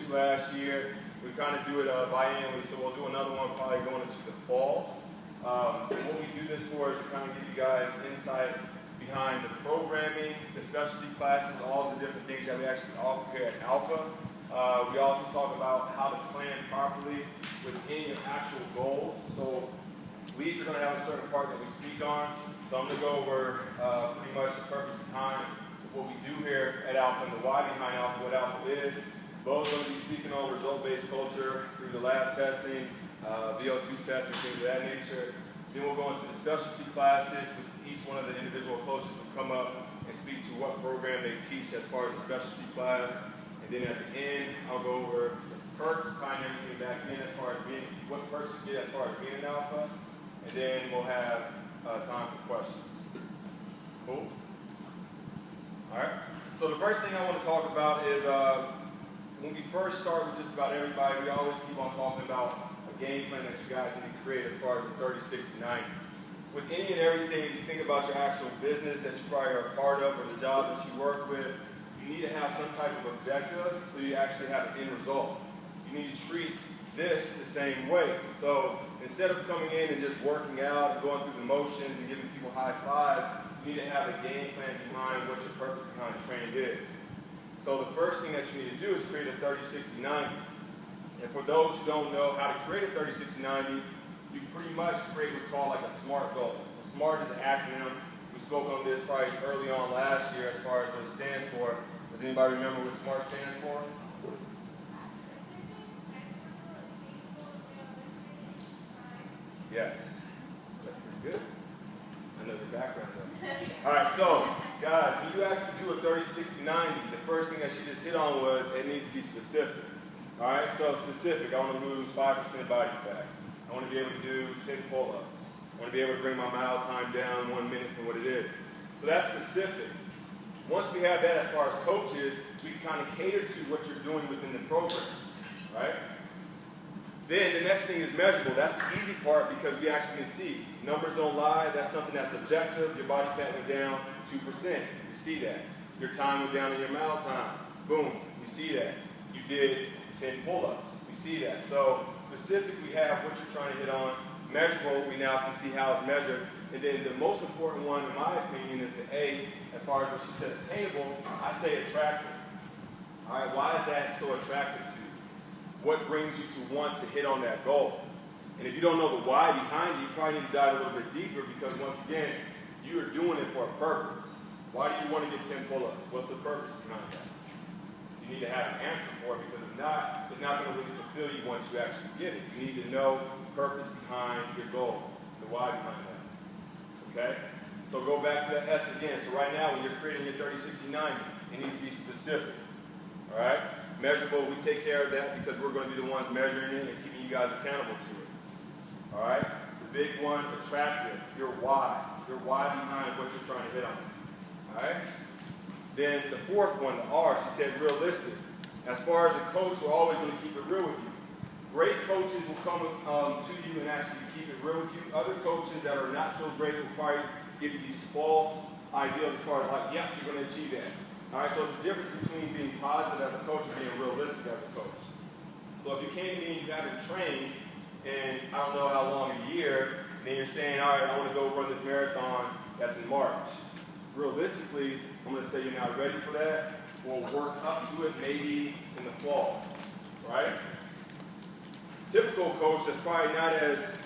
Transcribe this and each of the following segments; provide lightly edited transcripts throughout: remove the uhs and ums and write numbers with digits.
2 last year. We kind of do it biannually, so we'll do another one probably going into the fall. What we do this for is to kind of give you guys insight behind the programming, the specialty classes, all the different things that we actually offer here at Alpha. We also talk about how to plan properly within your actual goals. So leads are going to have a certain part that we speak on. So I'm going to go over pretty much the purpose behind what we do here at Alpha and the why behind Alpha, what Alpha is. Both going to be speaking on result-based culture through the lab testing, VO2 testing, things of that nature. Then we'll go into the specialty classes with each one of the individual coaches will come up and speak to what program they teach as far as the specialty class. And then at the end, I'll go over the perks, tying everything back in as far as being, what perks you get as far as being an Alpha. And then we'll have time for questions. Cool? All right. So the first thing I want to talk about is when we first start with just about everybody, we always keep on talking about a game plan that you guys need to create as far as the 30, 60, 90. With any and everything, if you think about your actual business that you probably are a part of or the job that you work with, you need to have some type of objective so you actually have an end result. You need to treat this the same way. So instead of coming in and just working out and going through the motions and giving people high fives, you need to have a game plan behind what your purpose behind the training is. So the first thing that you need to do is create a 30, 60, 90. And for those who don't know how to create a 30, 60, 90, you pretty much create what's called like a SMART goal. A SMART is an acronym. We spoke on this probably early on last year as far as what it stands for. Does anybody remember what SMART stands for? Yes. That's pretty good. I know the background though. All right, so guys, when you actually do a 30, 60, 90, the first thing that she just hit on was it needs to be specific. All right, so specific. I want to lose 5% body fat. I want to be able to do 10 pull-ups. I want to be able to bring my mile time down 1 minute from what it is. So that's specific. Once we have that as far as coaches, we can kind of cater to what you're doing within the program, right? Then the next thing is measurable. That's the easy part because we actually can see. Numbers don't lie. That's something that's objective. Your body fat went down 2%. You see that. Your time went down in your mile time. Boom. You see that. You did 10 pull-ups. We see that. So specific, we have what you're trying to hit on. Measurable, we now can see how it's measured. And then the most important one, in my opinion, is the A, as far as what she said, attainable. I say attractive. All right, why is that so attractive to you? What brings you to want to hit on that goal? And if you don't know the why behind it, you probably need to dive a little bit deeper because once again, you are doing it for a purpose. Why do you want to get 10 pull-ups? What's the purpose behind that? You need to have an answer for it because if not, it's not going to really fulfill you once you actually get it. You need to know the purpose behind your goal, the why behind that. Okay? So go back to that S again. So right now, when you're creating your 30, 60, 90, it needs to be specific. All right? Measurable, we take care of that because we're going to be the ones measuring it and keeping you guys accountable to it. All right? The big one, attractive, your why behind what you're trying to hit on. All right? Then the fourth one, the R, she said realistic. As far as a coach, we're always going to keep it real with you. Great coaches will come to you and actually keep it real with you. Other coaches that are not so great will probably give you these false ideas as far as like, yeah, you're going to achieve that. All right, so it's the difference between being positive as a coach and being realistic as a coach. So if you came to me and you haven't trained in I don't know how long, a year, then you're saying, all right, I want to go run this marathon that's in March. Realistically, I'm going to say you're not ready for that. We'll work up to it maybe in the fall, right? Typical coach that's probably not as,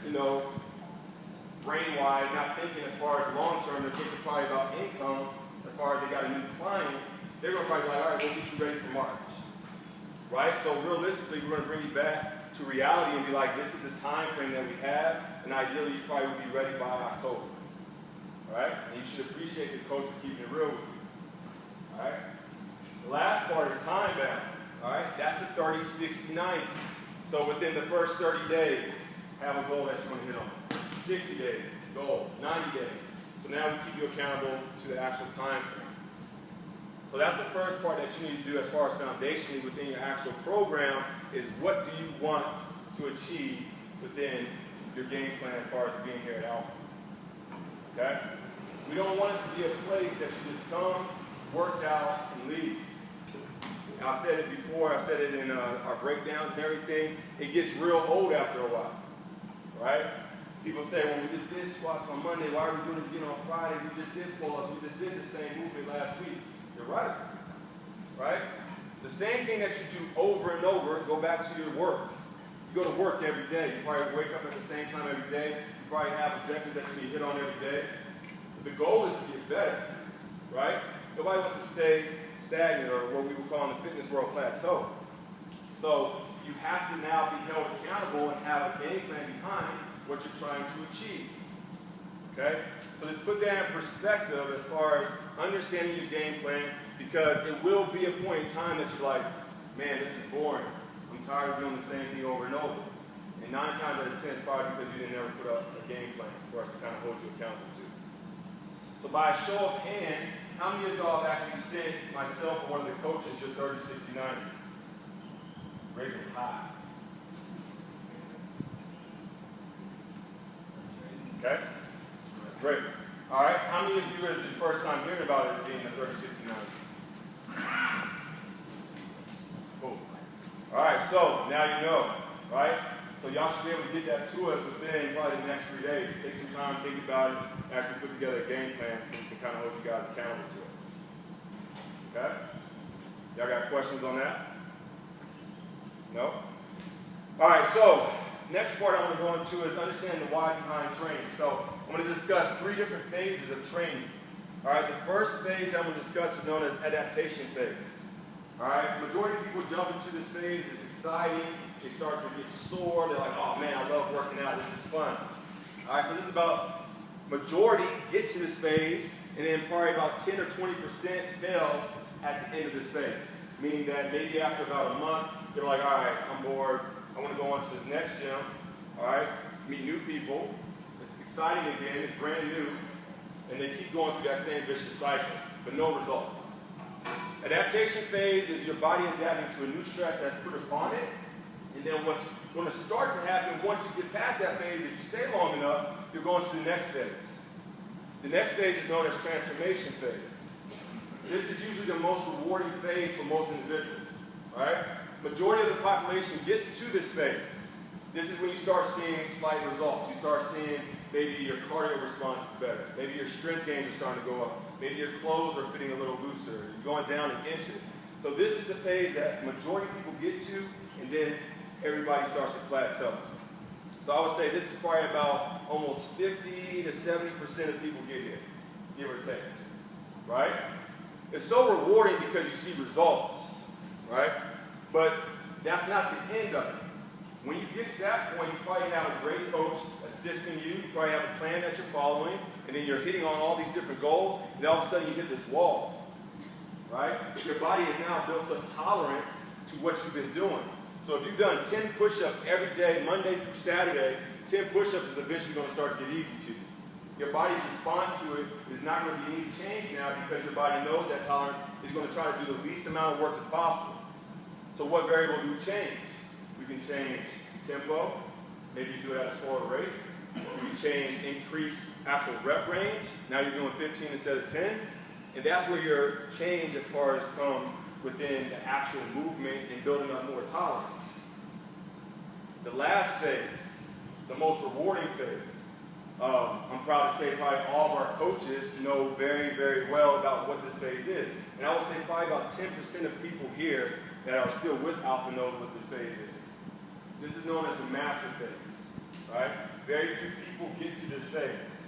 brain-wise, not thinking as far as long-term, they're thinking probably about income as far as they got a new client, they're going to probably be like, all right, we'll get you ready for March, right? So realistically, we're going to bring you back to reality and be like, this is the time frame that we have, and ideally, you probably will be ready by October. All right? And you should appreciate the coach for keeping it real with you. All right? The last part is time bound. All right? That's the 30, 60, 90. So within the first 30 days, have a goal that you want to hit on. 60 days, goal. 90 days. So now we keep you accountable to the actual time frame. So that's the first part that you need to do as far as foundationally within your actual program is what do you want to achieve within your game plan as far as being here at Alpha. Okay? We don't want it to be a place that you just come, work out, and leave. I've said it before, I've said it in our breakdowns and everything, it gets real old after a while, right? People say, well, we just did squats on Monday, why are we doing it again on Friday? We just did pull-ups, we just did the same movement last week. You're right, right? The same thing that you do over and over, go back to your work. You go to work every day, you probably wake up at the same time every day, you probably have objectives that you need to hit on every day. The goal is to get better, right? Nobody wants to stay stagnant, or what we would call in the fitness world plateau. So you have to now be held accountable and have a game plan behind what you're trying to achieve. Okay? So let's put that in perspective as far as understanding your game plan, because it will be a point in time that you're like, man, this is boring. I'm tired of doing the same thing over and over. And 9 times out of 10 is probably because you didn't ever put up a game plan for us to kind of hold you accountable to. So by a show of hands, how many of y'all have actually sent myself or one of the coaches your 30, 60, 90? Raise them high. Okay? Great. All right. How many of you is the first time hearing about it being a 30, 60, 90? Cool. All right. So now you know, right? So y'all should be able to get that to us within probably the next 3 days. Take some time, think about it, actually put together a game plan so we can kind of hold you guys accountable to it. Okay? Y'all got questions on that? No? All right, so next part I want to go into is understanding the why behind training. So I'm going to discuss 3 different phases of training. All right, the first phase I'm going to discuss is known as adaptation phase. All right, the majority of people jump into this phase. It's exciting. They start to get sore. They're like, oh man, I love working out. This is fun. All right, so this is about majority get to this phase, and then probably about 10 or 20% fail at the end of this phase. Meaning that maybe after about a month, they're like, all right, I'm bored. I want to go on to this next gym. All right, meet new people. It's exciting again. It's brand new. And they keep going through that same vicious cycle, but no results. Adaptation phase is your body adapting to a new stress that's put upon it. And then what's going to start to happen once you get past that phase, if you stay long enough, you're going to the next phase. The next phase is known as transformation phase. This is usually the most rewarding phase for most individuals. Right? Majority of the population gets to this phase. This is when you start seeing slight results. You start seeing maybe your cardio response is better. Maybe your strength gains are starting to go up. Maybe your clothes are fitting a little looser. You're going down in inches. So this is the phase that majority of people get to, and then everybody starts to plateau. So I would say this is probably about almost 50 to 70% of people get here, give or take, right? It's so rewarding because you see results, right? But that's not the end of it. When you get to that point, you probably have a great coach assisting you. You probably have a plan that you're following, and then you're hitting on all these different goals, and all of a sudden you hit this wall, right? Your body has now built up tolerance to what you've been doing. So if you've done 10 push-ups every day, Monday through Saturday, 10 push-ups is eventually going to start to get easy to you. Your body's response to it is not going to be any change now because your body knows that tolerance is going to try to do the least amount of work as possible. So what variable do we change? We can change tempo. Maybe you do it at a slower rate. We can change increased actual rep range. Now you're doing 15 instead of 10. And that's where your change as far as comes within the actual movement and building up more tolerance. The last phase, the most rewarding phase, I'm proud to say probably all of our coaches know very, very well about what this phase is. And I would say probably about 10% of people here that are still with Alpha know what this phase is. This is known as the master phase, right? Very few people get to this phase.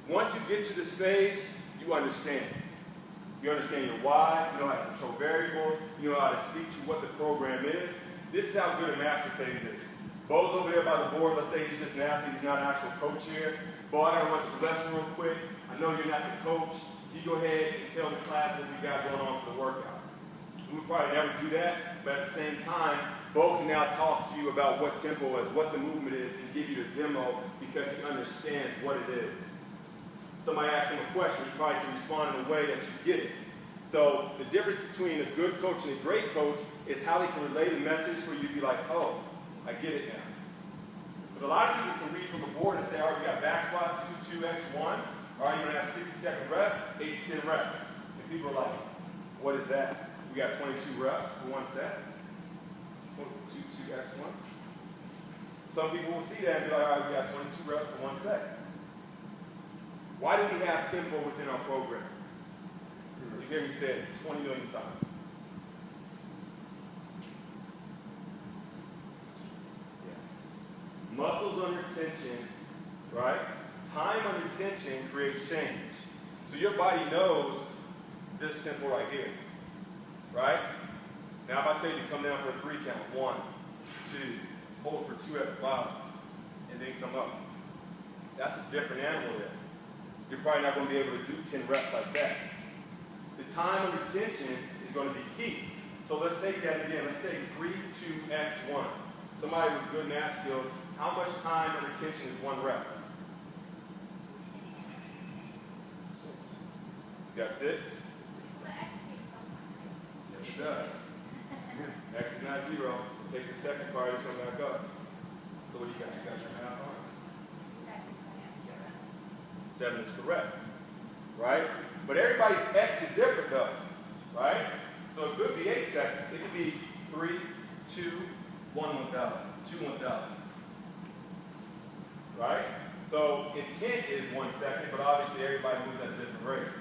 Once you get to this phase, you understand. You understand your why, you know how to control variables, you know how to speak to what the program is. This is how good a master phase is. Bo's over there by the board, let's say he's just an athlete, he's not an actual coach here. Bo, I gotta run to the restroom real quick. I know you're not the coach. You go ahead and tell the class what we got going on for the workout. We would probably never do that, but at the same time, Bo can now talk to you about what tempo is, what the movement is, and give you the demo because he understands what it is. Somebody asks him a question, he probably can respond in a way that you get it. So the difference between a good coach and a great coach is how they can relay the message for you to be like, oh, I get it now. But a lot of people can read from the board and say, all right, we got back squats, 2, 2x, 1. All right, you're going to have 60-second rest, 8 to 10 reps. And people are like, what is that? We got 22 reps for one set. 2x1. Some people will see that and be like, all right, we got 22 reps for one set. Why do we have tempo within our program? You hear me say it 20 million times. Yes. Muscles under tension, right? Time under tension creates change. So your body knows this tempo right here, right? Now if I tell you to come down for a 3 count, 1, 2, hold for 2 at the bottom, and then come up. That's a different animal there. You're probably not going to be able to do 10 reps like that. The time under tension is going to be key. So let's take that again. Let's say 3, 2, x1. Somebody with good math skills, how much time under tension is 1 rep? You got 6? Yes, it does. X is not 0. It takes a second part to come back up. So what do you got? You got your math on? 7 is correct. Right? But everybody's X is different though. Right? So it could be 8 seconds. It could be 3, 2, 1, 1,000. 2, 1,000. Right? So intent is 1 second, but obviously everybody moves at a different rate.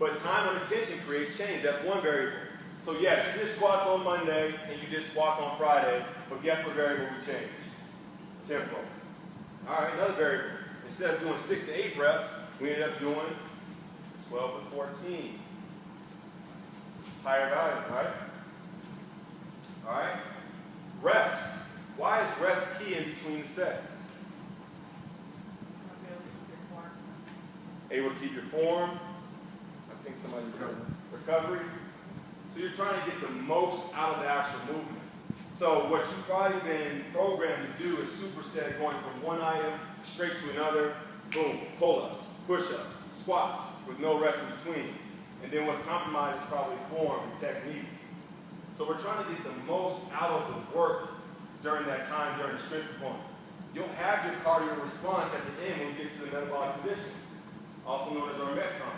But time under tension creates change. That's one variable. So yes, you did squats on Monday and you did squats on Friday, but guess what variable we changed? Tempo. All right, another variable. Instead of doing 6 to 8 reps, we ended up doing 12 to 14. Higher value, right? All right. Rest. Why is rest key in between the sets? Able to keep your form. I think somebody said recovery. So you're trying to get the most out of the actual movement. So what you've probably been programmed to do is superset, going from one item straight to another. Boom, pull-ups, push-ups, squats with no rest in between. And then what's compromised is probably form and technique. So we're trying to get the most out of the work during that time, during the strength component. You'll have your cardio response at the end when you get to the metabolic condition, also known as our Metcon.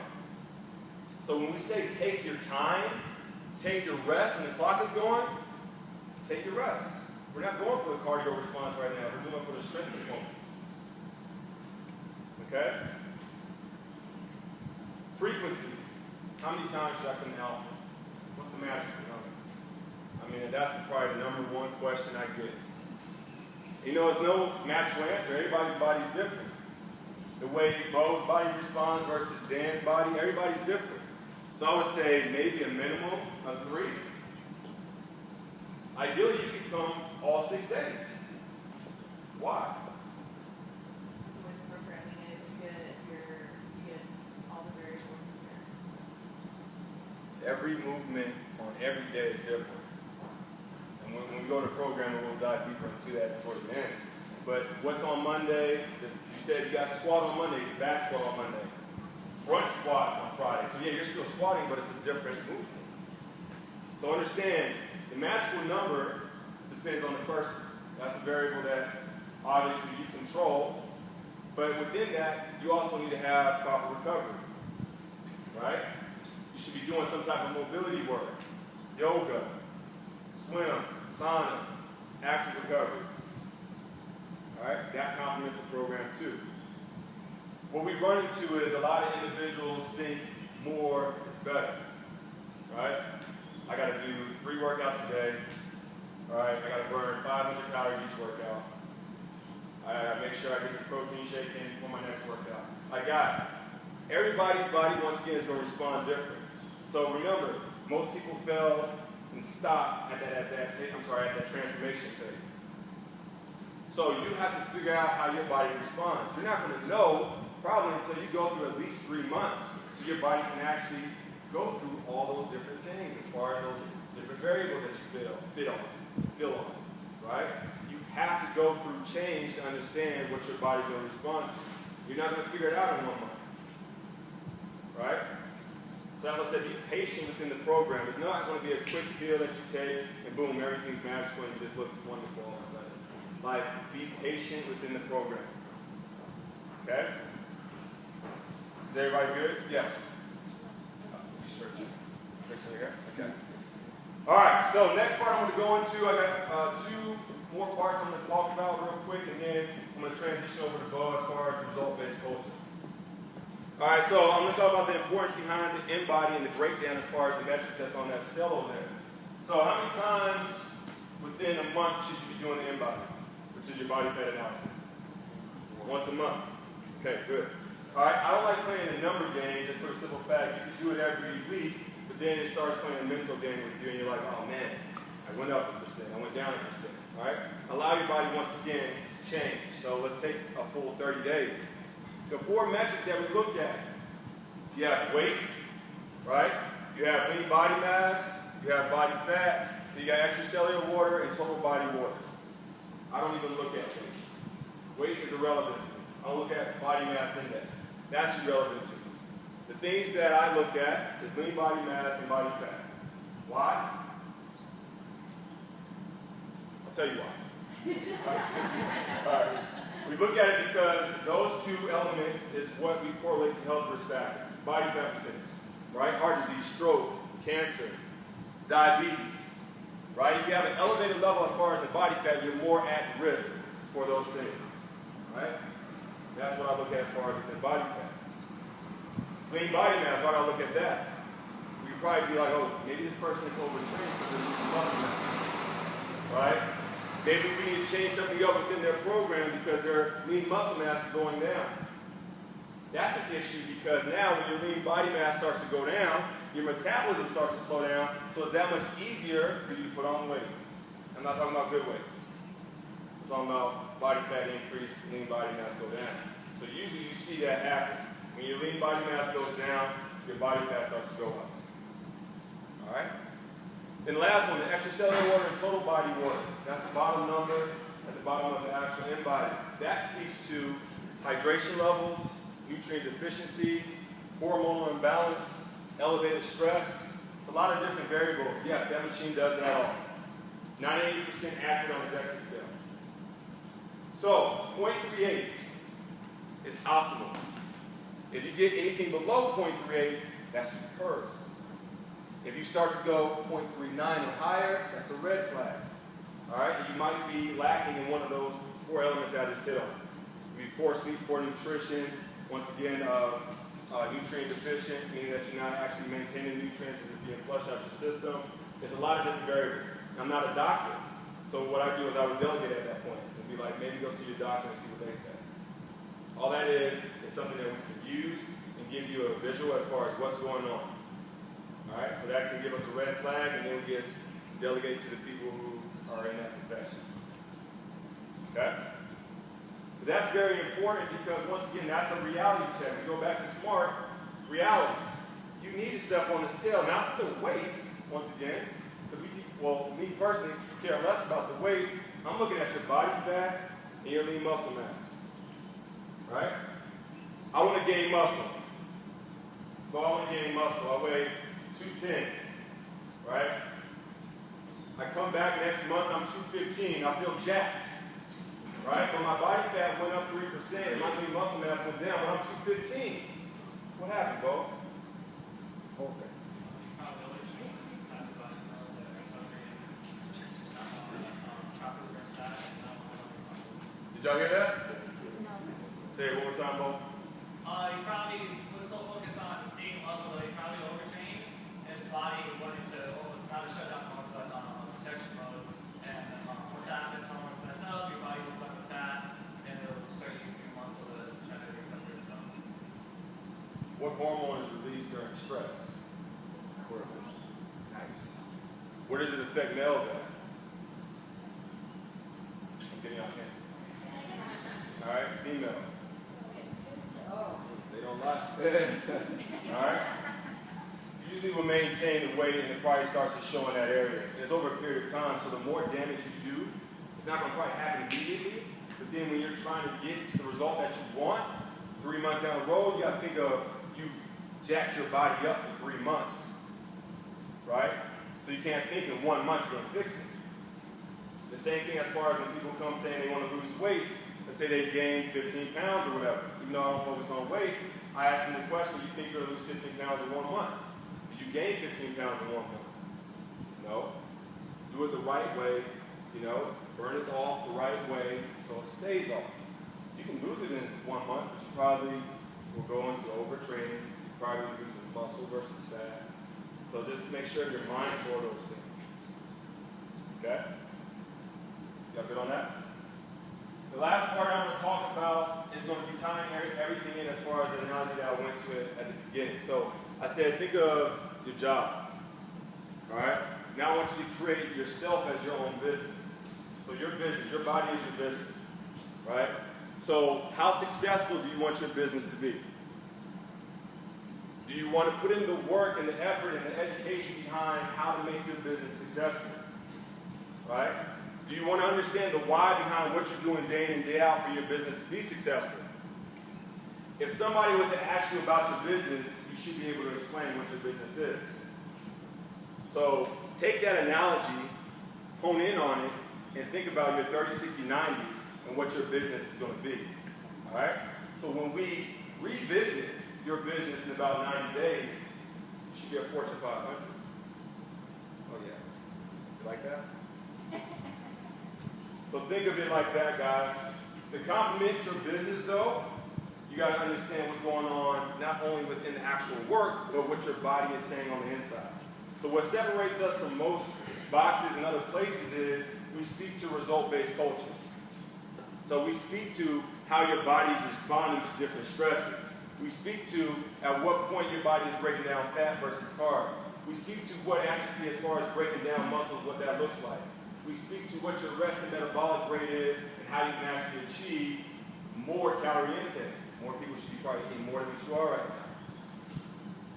So when we say take your time, take your rest, and the clock is going, take your rest. We're not going for the cardio response right now. We're doing it for the strength component. Okay? Frequency. How many times should I come to alpha? What's the magic number? I mean, that's probably the number one question I get. You know, there's no natural answer. Everybody's body's different. The way Bo's body responds versus Dan's body, everybody's different. So I would say maybe a minimum of 3. Ideally, you could come all 6 days. Why? With programming it, you get all the variables in there. Every movement on every day is different. And when we go to programming, we'll dive deeper into that towards the end. But what's on Monday? You said you got squat on Monday, it's back squat on Monday. Front squat on Friday. So yeah, you're still squatting, but it's a different movement. So understand, the magical number depends on the person. That's a variable that obviously you control. But within that, you also need to have proper recovery. Right? You should be doing some type of mobility work. Yoga, swim, sauna, active recovery. All right? That complements the program too. What we run into is a lot of individuals think more is better, right? I got to do 3 workouts a day, all right? I got to burn 500 calories each workout. I make sure I get this protein shake in for my next workout. I got it. Everybody's body, once again, is going to respond different. So remember, most people fail and stop at that transformation phase. So you have to figure out how your body responds. You're not going to know probably until you go through at least 3 months, so your body can actually go through all those different things as far as those different variables that you feel on, right? You have to go through change to understand what your body's going to respond to. You're not going to figure it out in 1 month, right? So as I said, be patient within the program. It's not going to be a quick pill that you take and boom, everything's magical and you just look wonderful all of a sudden. Like, be patient within the program. Okay? Is everybody good? Yes. Fixing your hair? Okay. All right, so next part I'm going to go into, I got 2 more parts I'm going to talk about real quick, and then I'm going to transition over to Bo as far as result-based culture. All right, so I'm going to talk about the importance behind the in-body and the breakdown as far as the metrics that's on that scale over there. So how many times within a month should you be doing the in-body, which is your body fat analysis? Once a month. Okay, good. All right, I don't like playing a number game just for the simple fact you can do it every week, but then it starts playing a mental game with you, and you're like, oh man, I went up a percent, I went down a percent. All right, allow your body once again to change. So let's take a full 30 days. The 4 metrics that we look at: you have weight, right? You have lean body mass, you have body fat, you got extracellular water and total body water. I don't even look at weight. Weight is irrelevant to me. I don't look at body mass index. That's irrelevant to me. The things that I look at is lean body mass and body fat. Why? I'll tell you why. All right. We look at it because those 2 elements is what we correlate to health risk factors. Body fat percentage, right? Heart disease, stroke, cancer, diabetes, right? If you have an elevated level as far as the body fat, you're more at risk for those things, right? That's what I look at as far as the body fat. Lean body mass, why do I look at that? You'd probably be like, oh, maybe this person is overtrained because they're losing muscle mass, right? Maybe we need to change something up within their program because their lean muscle mass is going down. That's an issue because now when your lean body mass starts to go down, your metabolism starts to slow down, so it's that much easier for you to put on weight. I'm not talking about good weight. I'm talking about body fat increase, lean body mass go down. So usually you see that happen. When your lean body mass goes down, your body fat starts to go up. All right? Then the last one, the extracellular water and total body water. That's the bottom number at the bottom of the actual in-body. That speaks to hydration levels, nutrient deficiency, hormonal imbalance, elevated stress. It's a lot of different variables. Yes, that machine does that all. 98% accurate on the DEXA scale. So, 0.38 is optimal. If you get anything below 0.38, that's superb. If you start to go 0.39 or higher, that's a red flag. All right, you might be lacking in one of those 4 elements that I just hit on. You be poor sleep, poor nutrition. Once again, nutrient deficient, meaning that you're not actually maintaining nutrients, it's being flushed out your system. There's a lot of different variables. I'm not a doctor, so what I do is I would delegate at that point and be like, maybe go see your doctor and see what they say. All that is something that we can use and give you a visual as far as what's going on. All right, so that can give us a red flag, and then we just delegate to the people who are in that profession. Okay? But that's very important because, once again, that's a reality check. We go back to SMART, reality. You need to step on the scale, not the weight, once again, because me personally care less about the weight. I'm looking at your body fat and your lean muscle mass. Right? I want to gain muscle. But I want to gain muscle. I weigh 210. Right? I come back next month, I'm 215. I feel jacked. Right? But my body fat went up 3% and my lean muscle mass went down, but I'm 215. What happened, Bo? Okay. Did y'all hear that? No. Say it one more time, Bo. He probably was so focused on being muscle that he probably overtrained, and his body went into almost not a shutdown mode, but protection mode. And once that happens, hormones mess up, your body will left with fat, and it'll start using your muscle to try to recover itself. What hormone is released during stress? Cortisol. Nice. Where does it affect males at? I'm getting out hands. All right, females. They don't lie. All right. Usually we'll maintain the weight and it probably starts to show in that area. It's over a period of time, so the more damage you do, it's not going to quite happen immediately, but then when you're trying to get to the result that you want, 3 months down the road, you got to think of you jacked your body up for 3 months, right? So you can't think in 1 month you're going to fix it. The same thing as far as when people come saying they want to lose weight. Let's say they gain 15 pounds or whatever. Even though I don't focus on weight, I ask them the question, you think you're going to lose 15 pounds in 1 month? Did you gain 15 pounds in 1 month? No. Do it the right way, you know, burn it off the right way so it stays off. You can lose it in 1 month, but you probably will go into overtraining. You probably will lose muscle versus fat. So just make sure you're mindful of those things. Okay? Y'all good on that? The last part I'm going to talk about is going to be tying everything in as far as the analogy that I went to it at the beginning. So I said, think of your job. All right? Now I want you to create yourself as your own business. So your business, your body is your business. Right? So how successful do you want your business to be? Do you want to put in the work and the effort and the education behind how to make your business successful? Right? Do you want to understand the why behind what you're doing day in and day out for your business to be successful? If somebody was to ask you about your business, you should be able to explain what your business is. So take that analogy, hone in on it, and think about your 30, 60, 90 and what your business is going to be. All right? So when we revisit your business in about 90 days, you should be a Fortune 500. Oh yeah. You like that? So think of it like that, guys. To complement your business, though, you got to understand what's going on, not only within the actual work, but what your body is saying on the inside. So what separates us from most boxes and other places is we speak to result-based culture. So we speak to how your body's responding to different stresses. We speak to at what point your body is breaking down fat versus carbs. We speak to what actually, as far as breaking down muscles, what that looks like. We speak to what your rest and metabolic rate is and how you can actually achieve more calorie intake. More people should be probably eating more than what you are right now.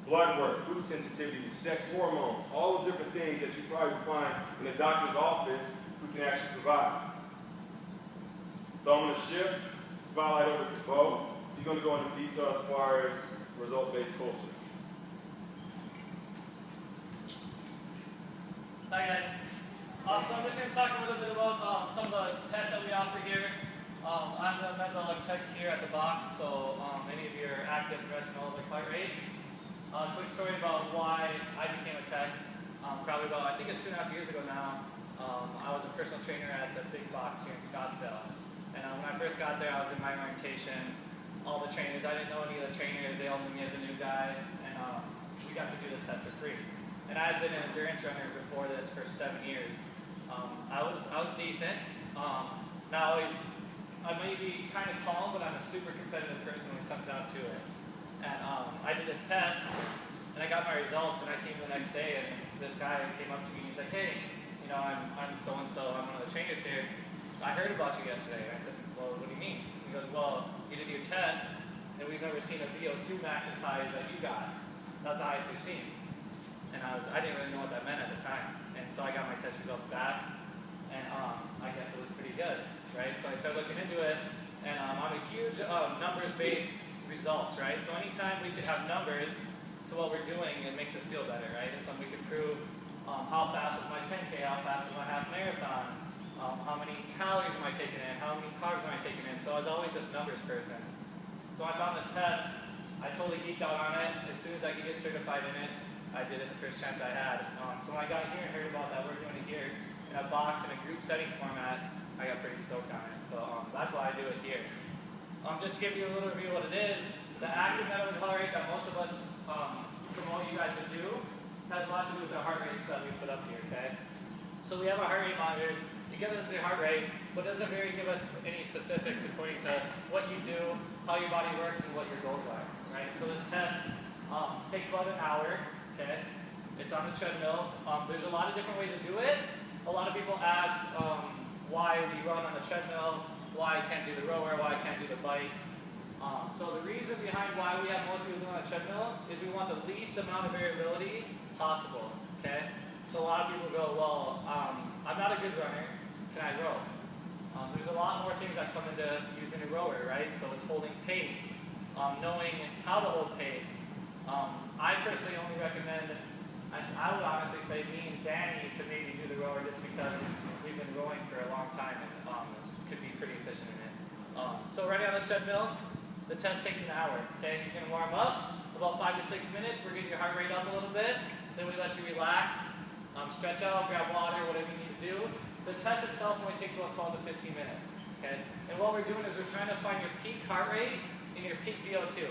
Blood work, food sensitivity, sex hormones, all those different things that you probably find in a doctor's office who can actually provide. So I'm going to shift the spotlight over to Bo. He's going to go into detail as far as result-based culture. Hi guys. So I'm just going to talk a little bit about some of the tests that we offer here. I'm the metabolic tech here at the box, so any of you are active progressing all the heart rates. Quick story about why I became a tech. Probably about, I think it's 2.5 years ago now, I was a personal trainer at the big box here in Scottsdale. And when I first got there, I was in my orientation. All the trainers, I didn't know any of the trainers, they all knew me as a new guy, and we got to do this test for free. And I had been an endurance runner before this for 7 years. I was decent. I may be kind of calm, but I'm a super competitive person when it comes down to it. And I did this test, and I got my results, and I came the next day, and this guy came up to me, and he's like, hey, you know, I'm so-and-so, I'm one of the trainers here. I heard about you yesterday. And I said, well, what do you mean? He goes, well, you did your test, and we've never seen a VO2 max as high as that you got. That's the highest we've seen. And I didn't really know what that meant at the time. And so I got my test results back, and I guess it was pretty good, right? So I started looking into it, and I'm a huge numbers-based results, right? So anytime we could have numbers to what we're doing, it makes us feel better, right? It's something we could prove how fast was my 10K, how fast was my half marathon, how many calories am I taking in, how many carbs am I taking in. So I was always just numbers person. So I found this test, I totally geeked out on it. As soon as I could get certified in it, I did it the first chance I had. So when I got here and heard about that we're doing it here in a box in a group setting format, I got pretty stoked on it. So that's why I do it here. Just to give you a little review of what it is, the active metabolic heart rate that most of us promote you guys to do has a lot to do with the heart rates that we put up here, okay? So we have our heart rate monitors. It gives us your heart rate, but doesn't really give us any specifics according to what you do, how your body works, and what your goals are, right? So this test takes about an hour, okay? It's on the treadmill. There's a lot of different ways to do it. A lot of people ask why we run on the treadmill, why I can't do the rower, why I can't do the bike. So the reason behind why we have most people doing on the treadmill is we want the least amount of variability possible, okay? So a lot of people go, well, I'm not a good runner, can I row? There's a lot more things that come into using a rower, right? So it's holding pace, knowing how to hold pace. I personally only recommend, I would honestly say me and Danny to maybe do the rower just because we've been rowing for a long time and could be pretty efficient in it. So running on the treadmill, the test takes an hour, okay? You can warm up. A about 5 to 6 minutes, we're getting your heart rate up a little bit. Then we let you relax, stretch out, grab water, whatever you need to do. The test itself only takes about 12 to 15 minutes. Okay? And what we're doing is we're trying to find your peak heart rate and your peak VO2.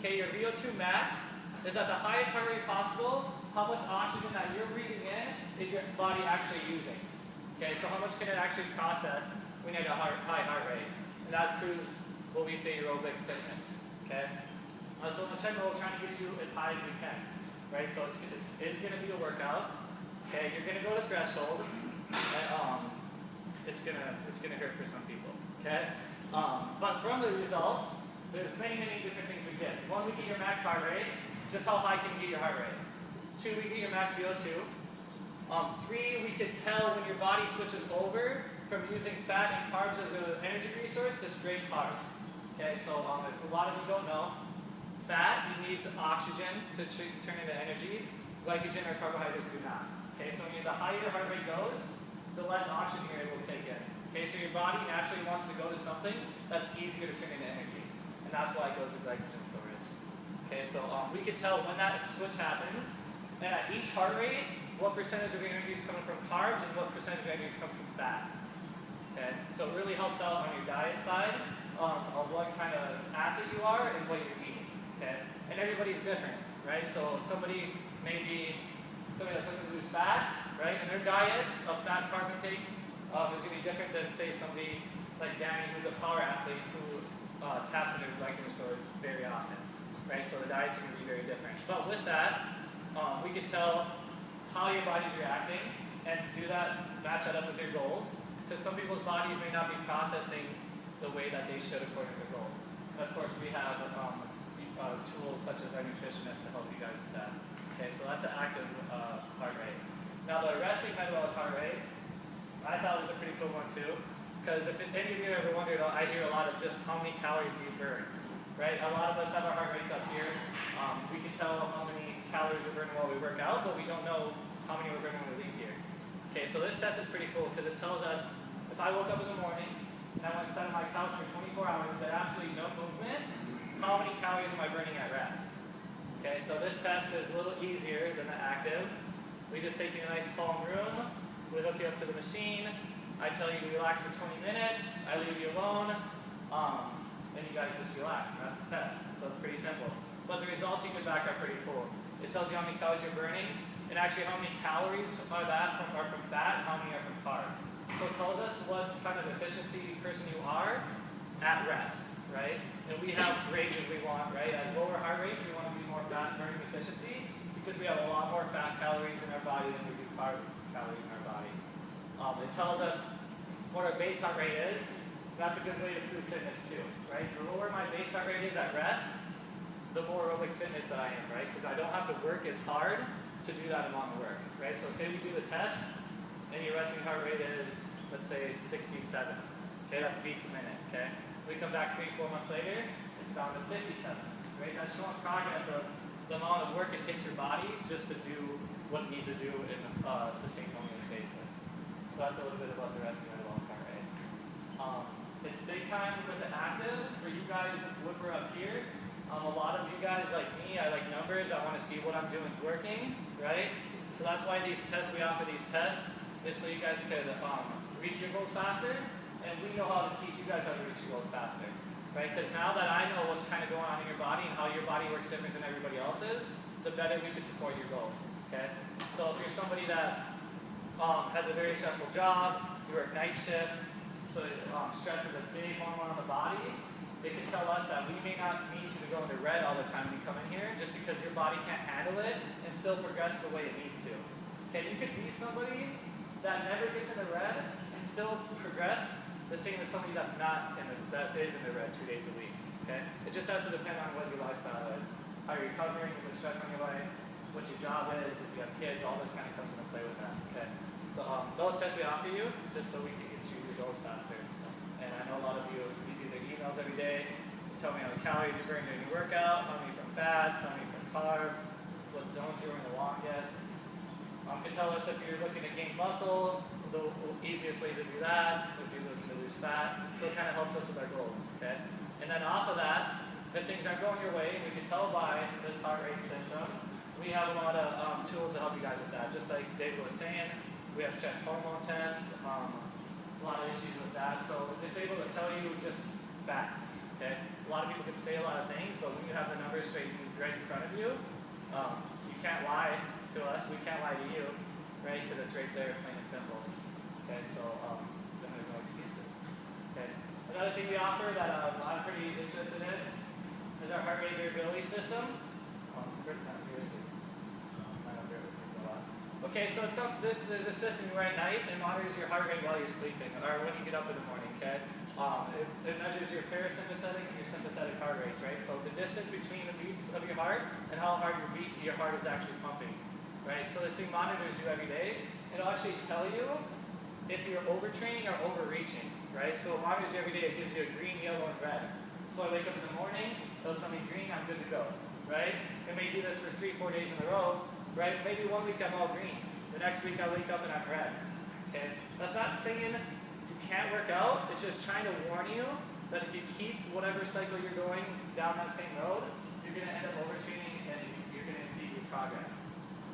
Okay, your VO2 max is at the highest heart rate possible. How much oxygen that you're breathing in is your body actually using. Okay, so how much can it actually process when you have a high heart rate? And that proves what we say aerobic fitness. Okay? So in the treadmill, we're trying to get you as high as we can. Right? So it's going to be a workout. Okay, you're going to go to threshold. And, it's gonna hurt for some people. Okay? But from the results, there's many different things we get. 1, we get your max heart rate. Just how high can you get your heart rate? 2, we get your max VO2. 3, we can tell when your body switches over from using fat and carbs as an energy resource to straight carbs. Okay, so if a lot of you don't know, fat needs oxygen to turn into energy. Glycogen or carbohydrates do not. Okay, so the higher your heart rate goes, the less oxygen you're able to take in. Okay, so your body naturally wants to go to something that's easier to turn into energy. And that's why it goes to glycogen storage. Okay, so we can tell when that switch happens, and at each heart rate, what percentage of your energy is coming from carbs and what percentage of your energy is coming from fat. Okay, so it really helps out on your diet side of what kind of athlete you are and what you're eating. Okay, and everybody's different, right? So somebody that's looking to lose fat, right? And their diet of fat carb intake is going to be different than, say, somebody like Danny, who's a power athlete who taps into glycogen stores very often, right? So the diet's going to be very different. But with that, we can tell how your body's reacting and do that, match that up with your goals. Because some people's bodies may not be processing the way that they should according to their goals. And of course, we have tools such as our nutritionist to help you guys with that. Okay, so that's an active heart rate. Now the resting metabolic heart rate, I thought was a pretty cool one too. Because if any of you ever wondered, I hear a lot of just how many calories do you burn, right? A lot of us have our heart rates up here. We can tell how many calories we're burning while we work out, but we don't know how many we're burning when we leave here. Okay, so this test is pretty cool because it tells us if I woke up in the morning and I went and sat on my couch for 24 hours with absolutely no movement, how many calories am I burning at rest? Okay, so this test is a little easier than the active. We just take you in a nice calm room, we hook you up to the machine, I tell you to relax for 20 minutes, I leave you alone, and you guys just relax, and that's the test. So it's pretty simple. But the results you get back are pretty cool. It tells you how many calories you're burning, and actually how many calories are from fat and how many are from carbs. So it tells us what kind of efficiency person you are at rest, right? And we have ranges we want, right? At lower heart rates, we want to be more fat burning efficiency because we have a lot more fat calories in our body than we do carb calories in our body. It tells us what our base heart rate is. That's a good way to prove fitness too, right? The lower my base heart rate is at rest, the more aerobic fitness that I am, right? Because I don't have to work as hard to do that amount of work, right? So say we do the test, and your resting heart rate is, let's say, 67. Okay, that's beats a minute, okay? We come back 3-4 months later, it's down to 57, right? That's showing progress of the amount of work it takes your body just to do what it needs to do in a sustained homeostasis. So that's a little bit about the resting metabolic heart rate. It's big time with the active. For you guys, when we're up here, a lot of you guys like me, I like numbers. I want to see what I'm doing is working, right? So that's why we offer these tests, is so you guys could reach your goals faster, and we know how to teach you guys how to reach your goals faster, right? Because now that I know what's kind of going on in your body and how your body works different than everybody else's, the better we can support your goals, okay? So if you're somebody that has a very stressful job, you work night shift, so stress is a big hormone on the body, they can tell us that we may not need you to go into red all the time when you come in here, just because your body can't handle it and still progress the way it needs to. Okay, you could be somebody that never gets into red and still progress the same as somebody that is in the red 2 days a week. Okay, it just has to depend on what your lifestyle is, how you're recovering, the stress on your life, what your job is, if you have kids, all this kind of comes into play with that. Okay, so those tests we offer you just so we can get you results faster. And I know a lot of you do their emails every day. You tell me how many calories you're burning during your workout, how many from fats, how many from carbs, what zones you're in the longest. You can tell us if you're looking to gain muscle, the easiest way to do that, if you're looking to lose fat. So it kind of helps us with our goals, okay? And then off of that, if things aren't going your way, and we can tell by this heart rate system, we have a lot of tools to help you guys with that. Just like David was saying, we have stress hormone tests, a lot of issues with that. So it's able to tell you just facts, okay? A lot of people can say a lot of things, but when you have the numbers right in front of you, you can't lie to us, we can't lie to you, right? Because it's right there, plain and simple. Okay, so then there's no excuses. Okay. Another thing we offer that I'm pretty interested in is our heart rate variability system. Bert's not here, is he? I know Bert was a lot. Okay, so there's a system you wear at night and monitors your heart rate while you're sleeping, or when you get up in the morning, okay? It measures your parasympathetic and your sympathetic heart rates, right? So the distance between the beats of your heart and how hard your heart is actually pumping, right? So this thing monitors you every day. It'll actually tell you if you're overtraining or overreaching, right? So it monitors you every day. It gives you a green, yellow, and red. So I wake up in the morning, it'll tell me green, I'm good to go, right? It may do this for 3-4 days in a row, right? Maybe one week I'm all green. The next week I wake up and I'm red, okay? That's not saying you can't work out. It's just trying to warn you that if you keep whatever cycle you're going down that same road, you're going to end up overtraining and you're going to impede your progress.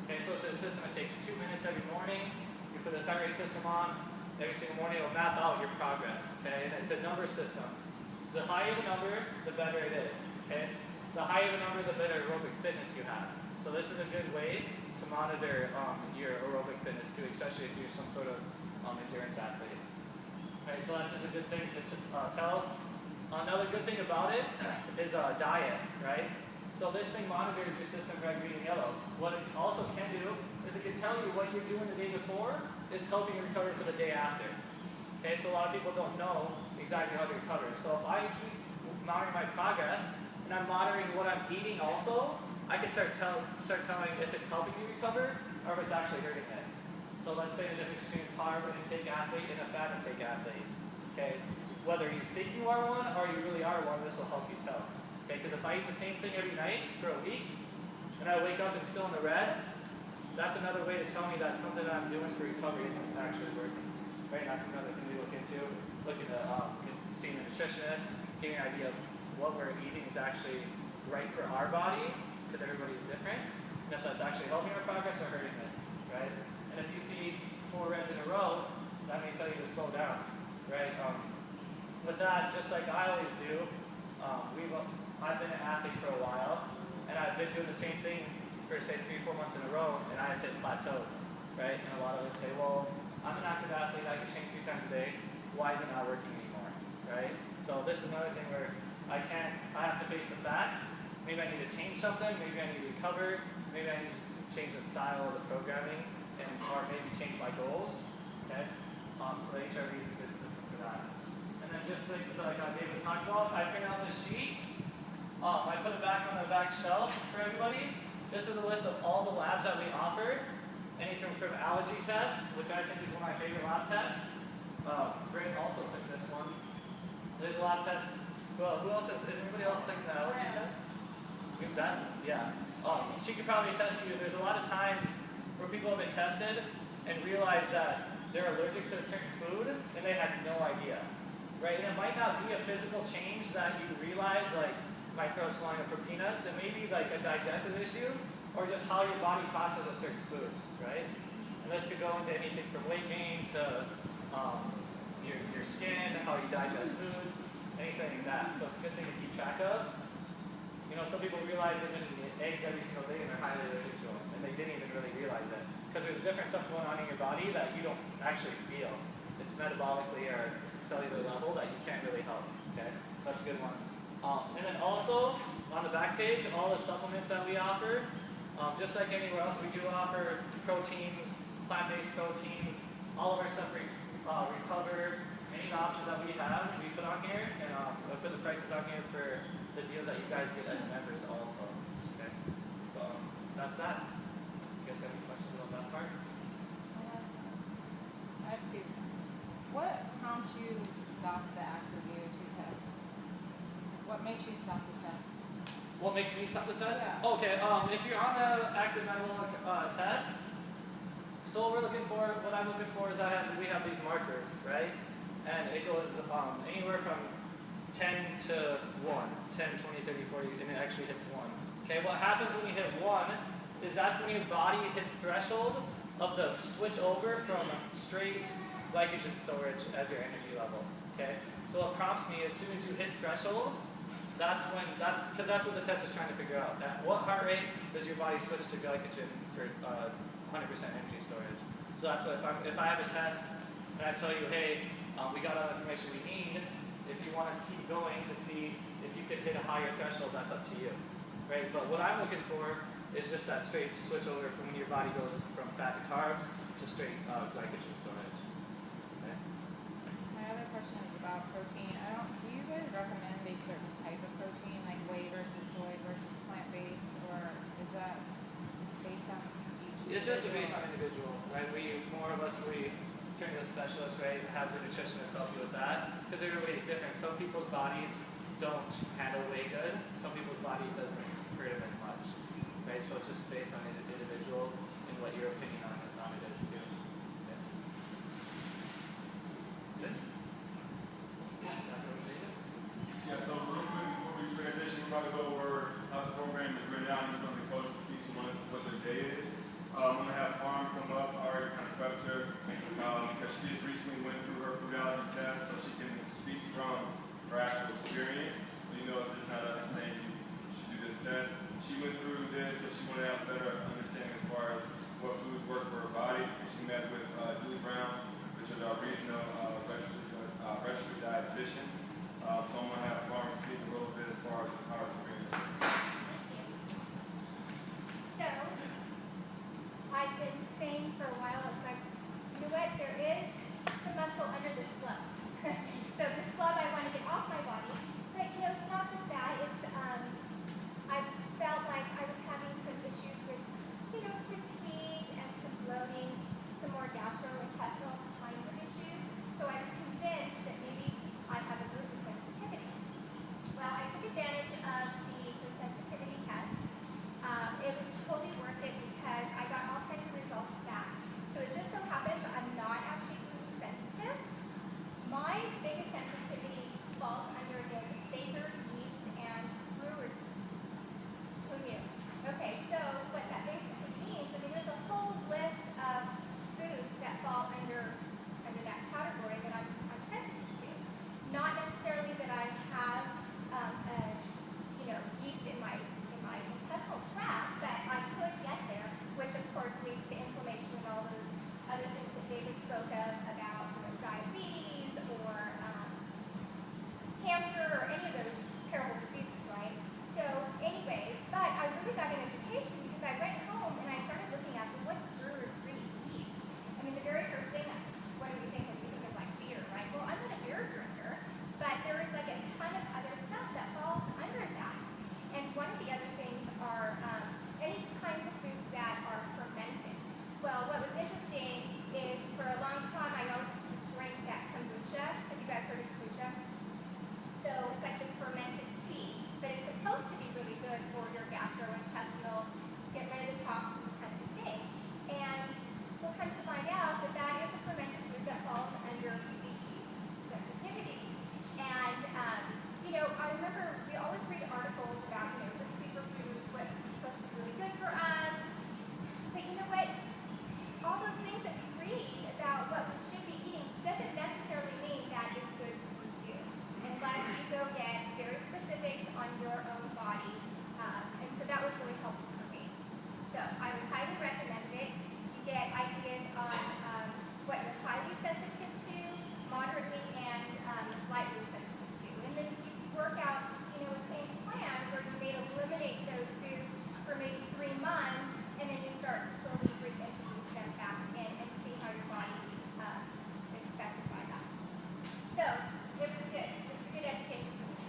Okay, so it's a system that takes 2 minutes every morning. You put this heart rate system on, every single morning it'll map out your progress, okay? And it's a number system. The higher the number, the better it is, okay? The higher the number, the better aerobic fitness you have. So this is a good way to monitor your aerobic fitness too, especially if you're some sort of endurance athlete. Okay, so that's just a good thing to tell. Another good thing about it is diet, right? So this thing monitors your system red, green, and yellow. What it also can do is it can tell you what you're doing the day before is helping you recover for the day after. Okay, so a lot of people don't know exactly how to recover. So if I keep monitoring my progress and I'm monitoring what I'm eating also, I can start telling if it's helping me recover or if it's actually hurting me. So let's say the difference between a carb intake athlete and a fat intake athlete. Okay, whether you think you are one or you really are one, this will help you tell. Okay, because if I eat the same thing every night for a week and I wake up and still in the red, that's another way to tell me that something that I'm doing for recovery isn't actually working. Right, that's another thing we look into. Looking at seeing a nutritionist, getting an idea of what we're eating is actually right for our body, because everybody's different, and if that's actually helping our progress or hurting it, right? And if you see 4 reds in a row, that may tell you to slow down, right? With that, just like I always do, I've been an athlete for a while, and I've been doing the same thing for say 3-4 months in a row, and I've hit plateaus, right? And a lot of us say, well, I'm an active athlete, I can train 3 times a day, why is it not working anymore, right? So this is another thing where I have to face the facts. Maybe I need to change something, maybe I need to recover, maybe I need to change the style of the programming, or maybe change my goals, okay? So the HRV is a good system for that. And then just like David talked about, I print out this sheet, I put it back on the back shelf for everybody. This is a list of all the labs that we offer, anything from allergy tests, which I think is one of my favorite lab tests. Brent also took this one. There's a lab test. Well, who else is anybody else taking the allergy test? We've done? Yeah. She could probably attest to you. There's a lot of times where people have been tested and realize that they're allergic to a certain food and they had no idea, right? And it might not be a physical change that you realize, like my throat's swelling up for peanuts. It may be like a digestive issue or just how your body processes certain foods, right? And this could go into anything from weight gain to your skin, how you digest foods, anything like that. So it's a good thing to keep track of. You know, some people realize they've been eating eggs every single day and they're highly allergic to them, and they didn't even really realize it. Because there's different stuff going on in your body that you don't actually feel. It's metabolically or cellular level that you can't really help, okay? That's a good one. And then also, on the back page, all the supplements that we offer, just like anywhere else, we do offer proteins, plant-based proteins, all of our stuff recover, any options that we have, we put on here, and we'll put the prices on here for the deals that you guys get as members also, okay? So, that's that. You guys have any questions about that part? I have 2. What prompts you to stop the active VO2 test? What makes you stop the test? What makes me stop the test? Yeah. Okay, if you're on the active metabolic test, so what I'm looking for is that we have these markers, right? And it goes anywhere from 10 to 1, 10, 20, 30, 40, and it actually hits 1. Okay, what happens when you hit 1 is that's when your body hits threshold of the switch over from straight glycogen storage as your energy level. Okay, so what prompts me as soon as you hit threshold, that's because that's what the test is trying to figure out. At what heart rate does your body switch to glycogen for 100% energy storage? So that's what if I have a test and I tell you, hey, we got all the information we need. If you want to keep going to see if you could hit a higher threshold, that's up to you, right? But what I'm looking for is just that straight switch over from when your body goes from fat to carbs to straight glycogen storage. Okay? My other question is about protein. Do you guys recommend a certain type of protein, like whey versus soy versus plant-based, or is that based on each? It's just based on individual, right? We turn to a specialist, right? Have the nutritionist help you with that because everybody's different. Some people's bodies don't handle whey good. Some people's body doesn't hurt them as much, right? So it's just based on the individual and what your opinion on it is too. Okay. Good. Yeah, so real quick before we transition, we're about to go over how the program is written out. He's going to be coach to speak to what the day is. I'm going to have Farm come up. I already kind of prepped her because she just recently went through her food allergy test, so she can speak from her actual experience. So you know it's just not us saying you should do this test. She went through this, so she wanted to have a better understanding as far as what foods work for her body. She met with Julie Brown, which is our regional registered dietitian. So I'm going to have Farm speak a little bit as far as our experience. So, I've been saying for a while, it's like, you know what, there is some muscle under this glove. So this glove I want to get off my body, but you know, it's not just that, it's, I felt like I was having some issues with, you know, fatigue and some bloating, some more gastrointestinal kinds of issues. So I was convinced that maybe I have a gluten sensitivity. Well, I took advantage of the food sensitivity test. It was totally worth it because I got all kinds of results back. So it just so happens I'm not actually gluten sensitive. My biggest sensitivity falls under this baker's yeast and brewer's yeast. Who knew? Okay, so what that basically means, I mean, there's a whole list of foods that fall under that category that I'm sensitive to. Not necessarily that I have yeast in my intestinal tract, but I could get there, which of course leads to inflammation and all those other things that David spoke of about diabetes or cancer or any of those terrible diseases, right? So anyways, but I really got an education because I went home and I started looking at what's brewer's yeast. I mean, the very first thing, what do we think of? We think of like beer, right? Well, I'm not a beer drinker, but there is like a ton of other stuff that falls under that. And one of the other things are any kinds of foods that are fermented. Well, what was interesting is for a long time I always used to drink that kombucha. Have you guys heard of kombucha? So it's like this fermented tea, but it's supposed to be really good for your gastrointestinal, get rid of the toxins kind of thing. And we'll come to find out that that is a fermented food that falls under the yeast sensitivity. And I remember we always read articles about, the superfoods, what's supposed to be really good for us. But you know what? All those things that we read about what we should be eating doesn't necessarily mean that it's good for you, unless you go get very specifics on your own body. And so that was really helpful for me. So I would highly recommend it. You get ideas on what you're highly sensitive to, moderately, and lightly sensitive to. And then you work out, a same plan where you may eliminate those foods for maybe 3 months, and then you start to slowly reintroduce them back in and see how your body is affected by that. So it was good. It was a good education for me.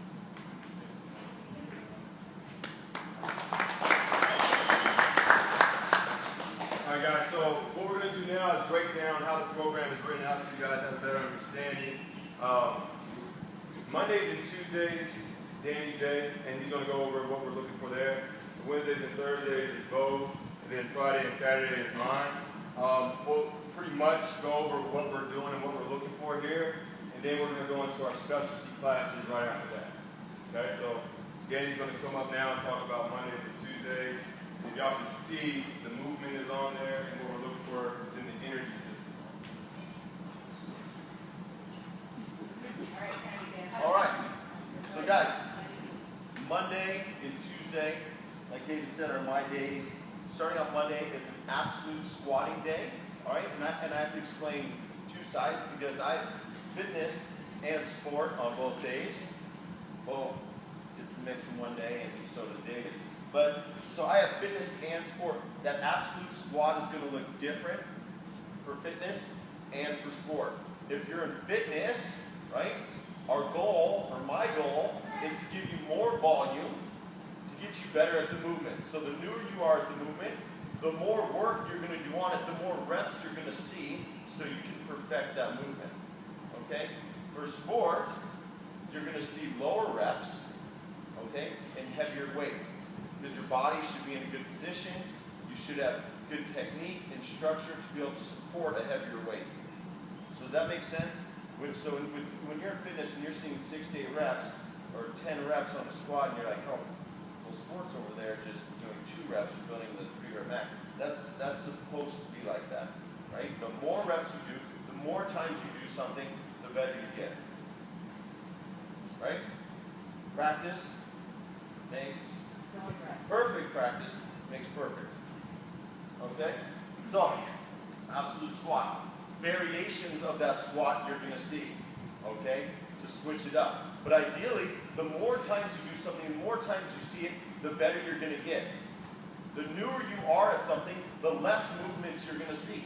All right, guys, so what we're going to do now is break down how the program is written out so you guys have a better understanding. Mondays and Tuesdays, Danny's day, and he's going to go over what we're looking for there. Wednesdays and Thursdays is Bo, and then Friday and Saturday is mine. We'll pretty much go over what we're doing and what we're looking for here, and and then we're going to go into our specialty classes right after that. Okay, so Danny's going to come up now and talk about Mondays and Tuesdays. And y'all can see the movement is on there and what we're looking for in the energy system. All right. So guys, Monday and Tuesday, like David said, are my days. Starting on Monday is an absolute squatting day. All right, and I have to explain two sides because I have fitness and sport on both days. Well, it's a mix in one day, and so does David. But so I have fitness and sport. That absolute squat is going to look different for fitness and for sport. If you're in fitness, right, our goal, or my goal, is to give you more volume to get you better at the movement. So the newer you are at the movement, the more work you're going to do on it, the more reps you're going to see so you can perfect that movement. Okay? For sport, you're going to see lower reps, okay, and heavier weight. Because your body should be in a good position. You should have good technique and structure to be able to support a heavier weight. So does that make sense? When you're in fitness and you're seeing 6 to 8 reps or 10 reps on a squat and you're like, oh, well, sport's over there just doing 2 reps, you're building the 3 rep max. That's supposed to be like that, right? The more reps you do, the more times you do something, the better you get. Right? Practice makes perfect. Practice makes perfect. Okay? So, absolute squat. Variations of that squat you're going to see. Okay? To switch it up. But ideally, the more times you do something, the more times you see it, the better you're going to get. The newer you are at something, the less movements you're going to see.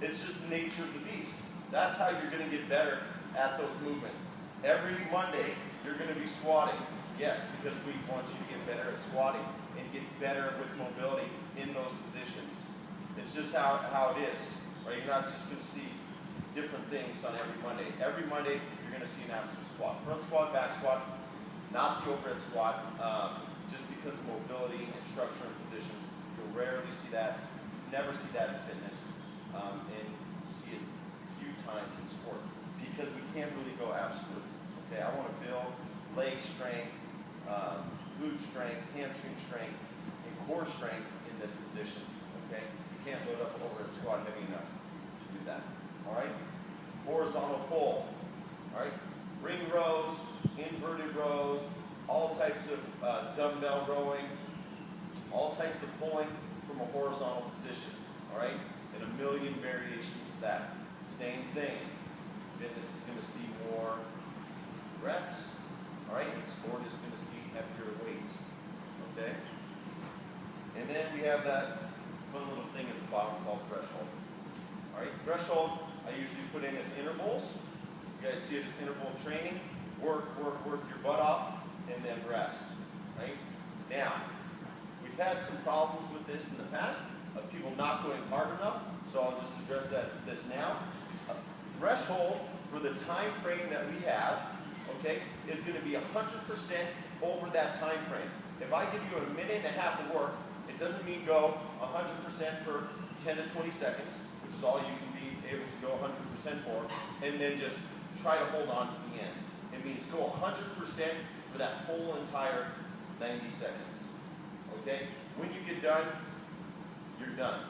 It's just the nature of the beast. That's how you're going to get better at those movements. Every Monday, you're going to be squatting. Yes, because we want you to get better at squatting and get better with mobility in those positions. It's just how it is. Right? You're not just going to see different things on every Monday. Every Monday, you're going to see an absolute squat. Front squat, back squat, not the overhead squat. Just because of mobility and structure and positions, you'll rarely see that. Never see that in fitness. And see it a few times in sport. Because we can't really go absolute. Okay, I want to build leg strength, glute strength, hamstring strength, and core strength in this position. Okay, you can't load up over a squat heavy enough to do that. All right, horizontal pull. All right, ring rows, inverted rows, all types of dumbbell rowing, all types of pulling from a horizontal position. All right, and a million variations of that. Same thing. Fitness is going to see more reps, all right, and sport is going to see heavier weight, okay? And then we have that fun little thing at the bottom called threshold, all right? Threshold, I usually put in as intervals. You guys see it as interval training. Work your butt off, and then rest, right? Now, we've had some problems with this in the past of people not going hard enough, so I'll just address this now. Threshold for the time frame that we have, okay, is going to be 100% over that time frame. If I give you a minute and a half of work, it doesn't mean go 100% for 10 to 20 seconds, which is all you can be able to go 100% for, and then just try to hold on to the end. It means go 100% for that whole entire 90 seconds. Okay? When you get done, you're done.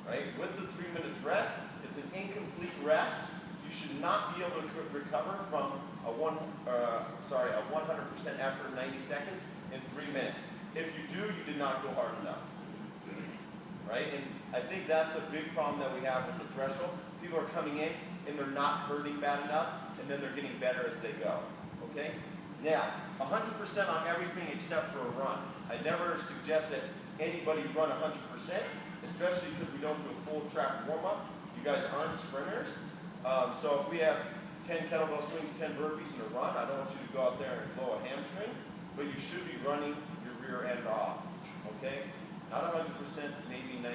Right? With the 3 minutes rest, it's an incomplete rest. You should not be able to recover from a 100% effort in 90 seconds in 3 minutes. If you do, you did not go hard enough. Right? And I think that's a big problem that we have with the threshold. People are coming in and they're not hurting bad enough, and then they're getting better as they go. Okay? Now, 100% on everything except for a run. I never suggest that anybody run 100%, especially because we don't do a full track warm-up. You guys aren't sprinters. So if we have 10 kettlebell swings, 10 burpees, and a run, I don't want you to go out there and blow a hamstring, but you should be running your rear end off. Okay? Not 100%, maybe 98%.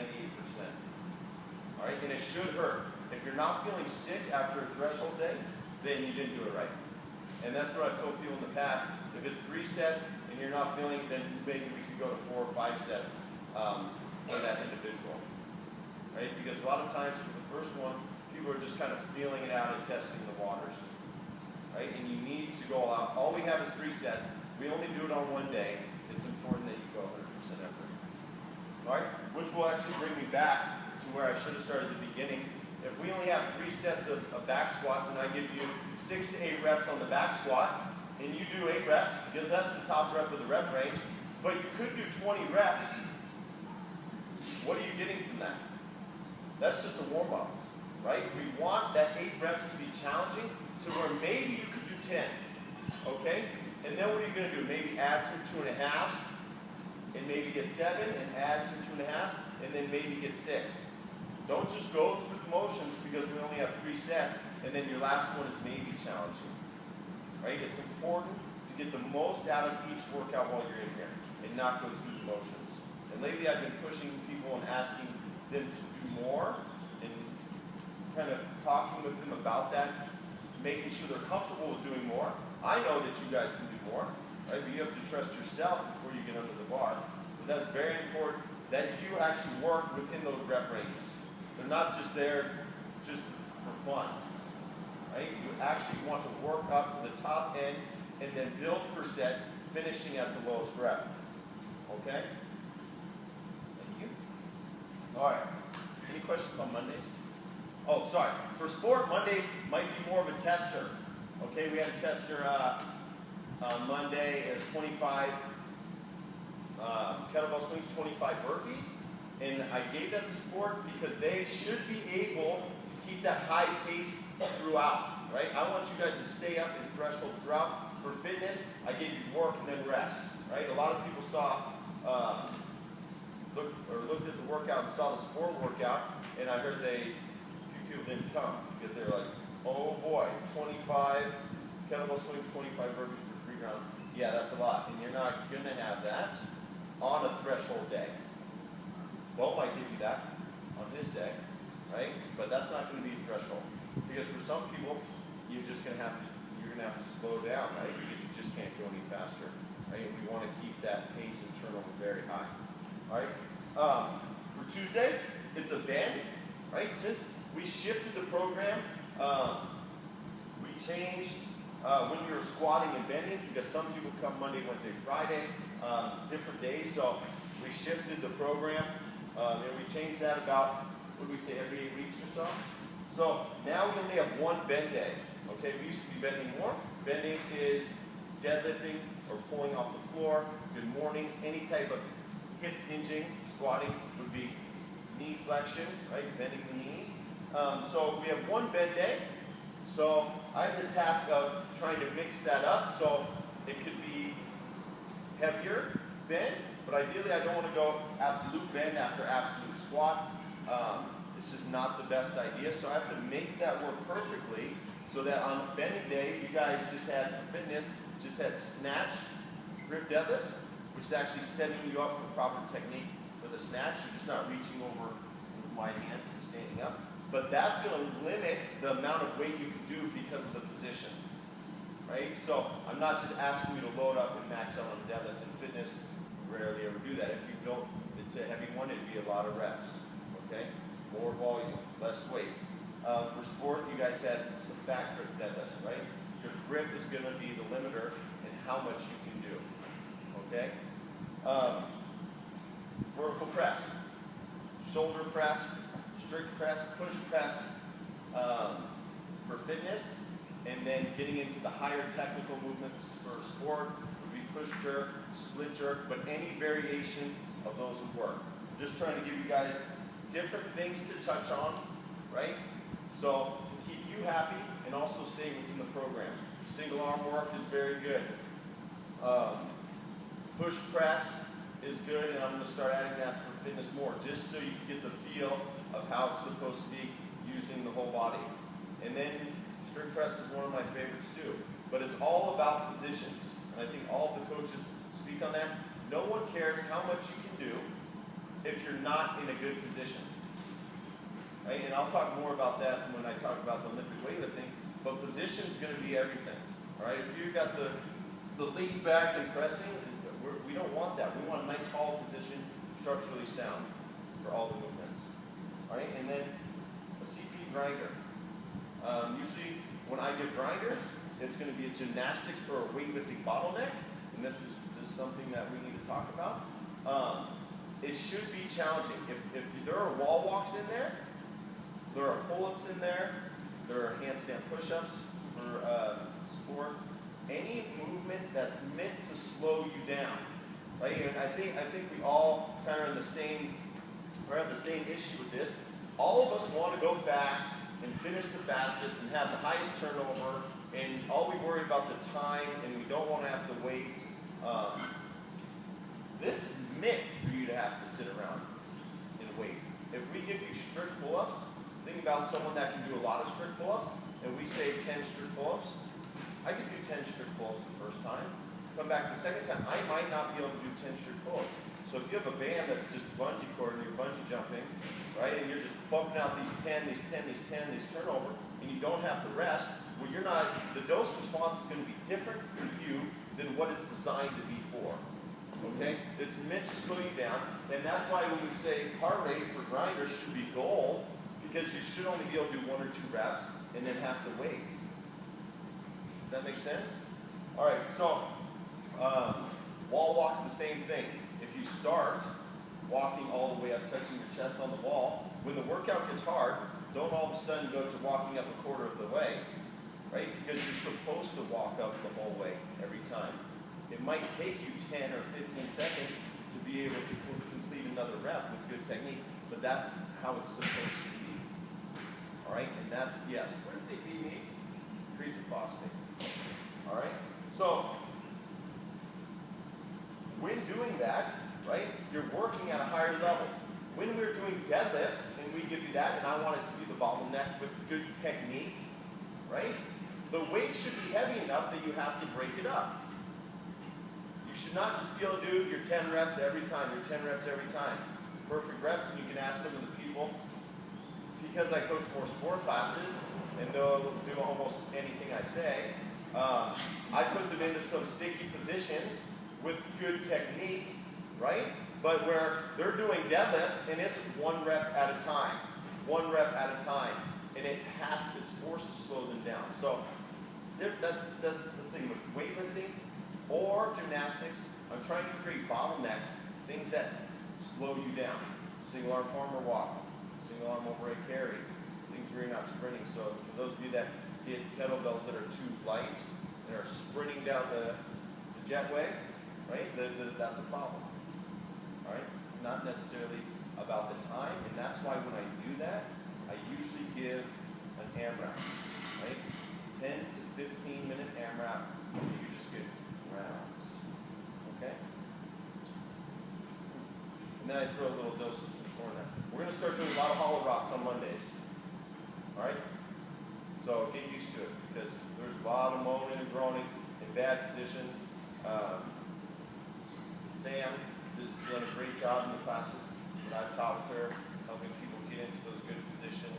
All right? And it should hurt. If you're not feeling sick after a threshold day, then you didn't do it right. And that's what I've told people in the past. If it's 3 sets and you're not feeling it, then maybe we could go to 4 or 5 sets for that individual. Right? Because a lot of times for the first one, people are just kind of feeling it out and testing the waters, right? And you need to go all out. All we have is 3 sets. We only do it on one day. It's important that you go 100% effort. All right, which will actually bring me back to where I should have started at the beginning. If we only have 3 sets of back squats and I give you 6 to 8 reps on the back squat, and you do 8 reps, because that's the top rep of the rep range, but you could do 20 reps, what are you getting from that? That's just a warm-up, right? We want that 8 reps to be challenging to where maybe you could do 10, okay? And then what are you going to do? Maybe add some 2.5s, and maybe get 7, and add some 2.5s, and then maybe get 6. Don't just go through the motions because we only have 3 sets, and then your last one is maybe challenging, right? It's important to get the most out of each workout while you're in here and not go through the motions. And lately I've been pushing people and asking them to do more and kind of talking with them about that, making sure they're comfortable with doing more. I know that you guys can do more, right? But you have to trust yourself before you get under the bar. But that's very important that you actually work within those rep ranges. They're not just there just for fun, right? You actually want to work up to the top end and then build per set, finishing at the lowest rep. Okay? Thank you. All right. Any questions on Mondays? Oh, sorry. For sport, Mondays might be more of a tester. Okay, we had a tester on Monday as 25 kettlebell swings, 25 burpees. And I gave that to sport because they should be able to keep that high pace throughout, right? I want you guys to stay up in threshold throughout. For fitness, I gave you work and then rest, right? A lot of people looked at the workout and saw the sport workout, and I heard a few people didn't come because they're like, oh boy, 25 kettlebell swings, 25 burpees for 3 rounds. Yeah, that's a lot, and you're not going to have that on a threshold day. Bo might give you that on his day, right? But that's not going to be a threshold. Because for some people, you're going to have to slow down, right? Because you just can't go any faster, right? And we want to keep that pace and turnover very high. All right? For Tuesday, it's a bend, right? Since we shifted the program, we changed when we were squatting and bending, because some people come Monday, Wednesday, Friday, different days. So we shifted the program. And we changed that about, what do we say, every 8 weeks or so? So now we only have 1 bend day. Okay, we used to be bending more. Bending is deadlifting or pulling off the floor, good mornings, any type of hip hinging, squatting would be knee flexion, right, bending the knees. So we have 1 bend day. So I have the task of trying to mix that up. So it could be heavier bend, but ideally I don't want to go absolute bend after absolute squat. It's just not the best idea. So I have to make that work perfectly so that on bending day, you guys just had, for fitness, just had snatch, grip deadlifts, which is actually setting you up for proper technique for the snatch. You're just not reaching over with wide hands and standing up. But that's going to limit the amount of weight you can do because of the position, right? So I'm not just asking you to load up and max out on the deadlift. In fitness, we rarely ever do that. If you built it to a heavy one, it'd be a lot of reps, okay? More volume, less weight. For sport, you guys had some back grip deadlifts, right? Your grip is going to be the limiter in how much you can do, okay? Vertical press, shoulder press, strict press, push press for fitness, and then getting into the higher technical movements for sport would be push jerk, split jerk, but any variation of those would work. I'm just trying to give you guys different things to touch on, right? So to keep you happy and also stay within the program. Single arm work is very good. Push press is good, and I'm going to start adding that for fitness more, just so you can get the feel of how it's supposed to be using the whole body. And then strict press is one of my favorites too. But it's all about positions. And I think all of the coaches speak on that. No one cares how much you can do if you're not in a good position. Right? And I'll talk more about that when I talk about the Olympic weightlifting. But position is going to be everything. All right? If you've got the lean back and pressing, we don't want that. We want a nice tall position, structurally sound for all the movements. All right? And then a CP grinder. Usually when I give grinders, it's going to be a gymnastics or a weightlifting bottleneck, and this is something that we need to talk about. It should be challenging. If there are wall walks in there are pull-ups in there are handstand push-ups for sport. Any movement that's meant to slow you down, right? And I think we all kind of have the same issue with this. All of us want to go fast and finish the fastest and have the highest turnover, and all we worry about the time, and we don't want to have to wait. This is meant for you to have to sit around and wait. If we give you strict pull-ups, think about someone that can do a lot of strict pull-ups, and we say 10 strict pull-ups. I give you 10 strict pull-ups the first time. Come back the second time, I might not be able to do 10 strict pull-ups. So if you have a band that's just bungee cord and you're bungee jumping, right, and you're just bumping out these 10, these 10, these 10, these turnover, and you don't have to rest, well, you're not, the dose response is going to be different for you than what it's designed to be for. Okay? It's meant to slow you down, and that's why when we say heart rate for grinders should be goal, because you should only be able to do 1 or 2 reps and then have to wait. Does that make sense? All right, so wall walk's the same thing. If you start walking all the way up, touching your chest on the wall, when the workout gets hard, don't all of a sudden go to walking up a quarter of the way, right? Because you're supposed to walk up the whole way every time. It might take you 10 or 15 seconds to be able to complete another rep with good technique, but that's how it's supposed to be. All right, and that's, yes? What does CP mean? Creatine phosphate. All right, so when doing that, right, you're working at a higher level. When we're doing deadlifts, and we give you that, and I want it to be the bottleneck with good technique, right, the weight should be heavy enough that you have to break it up. You should not just be able to do your 10 reps every time, your 10 reps every time. Perfect reps, and you can ask some of the people, because I coach more sport classes, and they'll do almost anything I say, I put them into some sticky positions with good technique, right? But where they're doing deadlifts, and it's 1 rep at a time, 1 rep at a time, and it's forced to slow them down. So that's the thing with weightlifting or gymnastics. I'm trying to create bottlenecks, things that slow you down. Single arm farmer walk, single arm overhead carry, things where you're not sprinting. So for those of you that get kettlebells that are too light and are sprinting down the jetway, right, that's a problem. All right, it's not necessarily about the time, and that's why when I do that, I usually give an AMRAP, right? 10 to 15 minute AMRAP, and you just get rounds, okay? And then I throw a little dose of corner. We're going to start doing a lot of hollow rocks on Mondays, all right? So get used to it, because there's a lot of moaning and groaning in bad positions. Sam has done a great job in the classes that I've taught with her, helping people get into those good positions.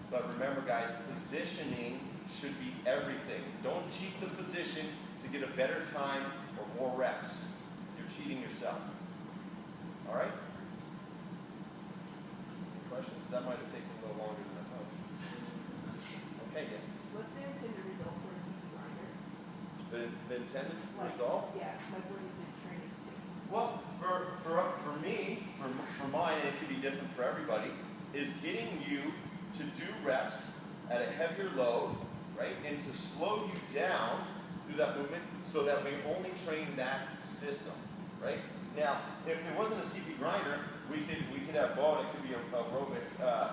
But remember, guys, positioning should be everything. Don't cheat the position to get a better time or more reps. You're cheating yourself. All right? Any questions? That might have taken a little longer than I thought. Okay, yes. What's the intended result for a CP grinder? The intended result? Yeah, like what is it training to? Well, for me, for mine, and it can be different for everybody, is getting you to do reps at a heavier load, right, and to slow you down through that movement so that we only train that system, right? Now, if it wasn't a CP grinder, we could have both. It could be a aerobic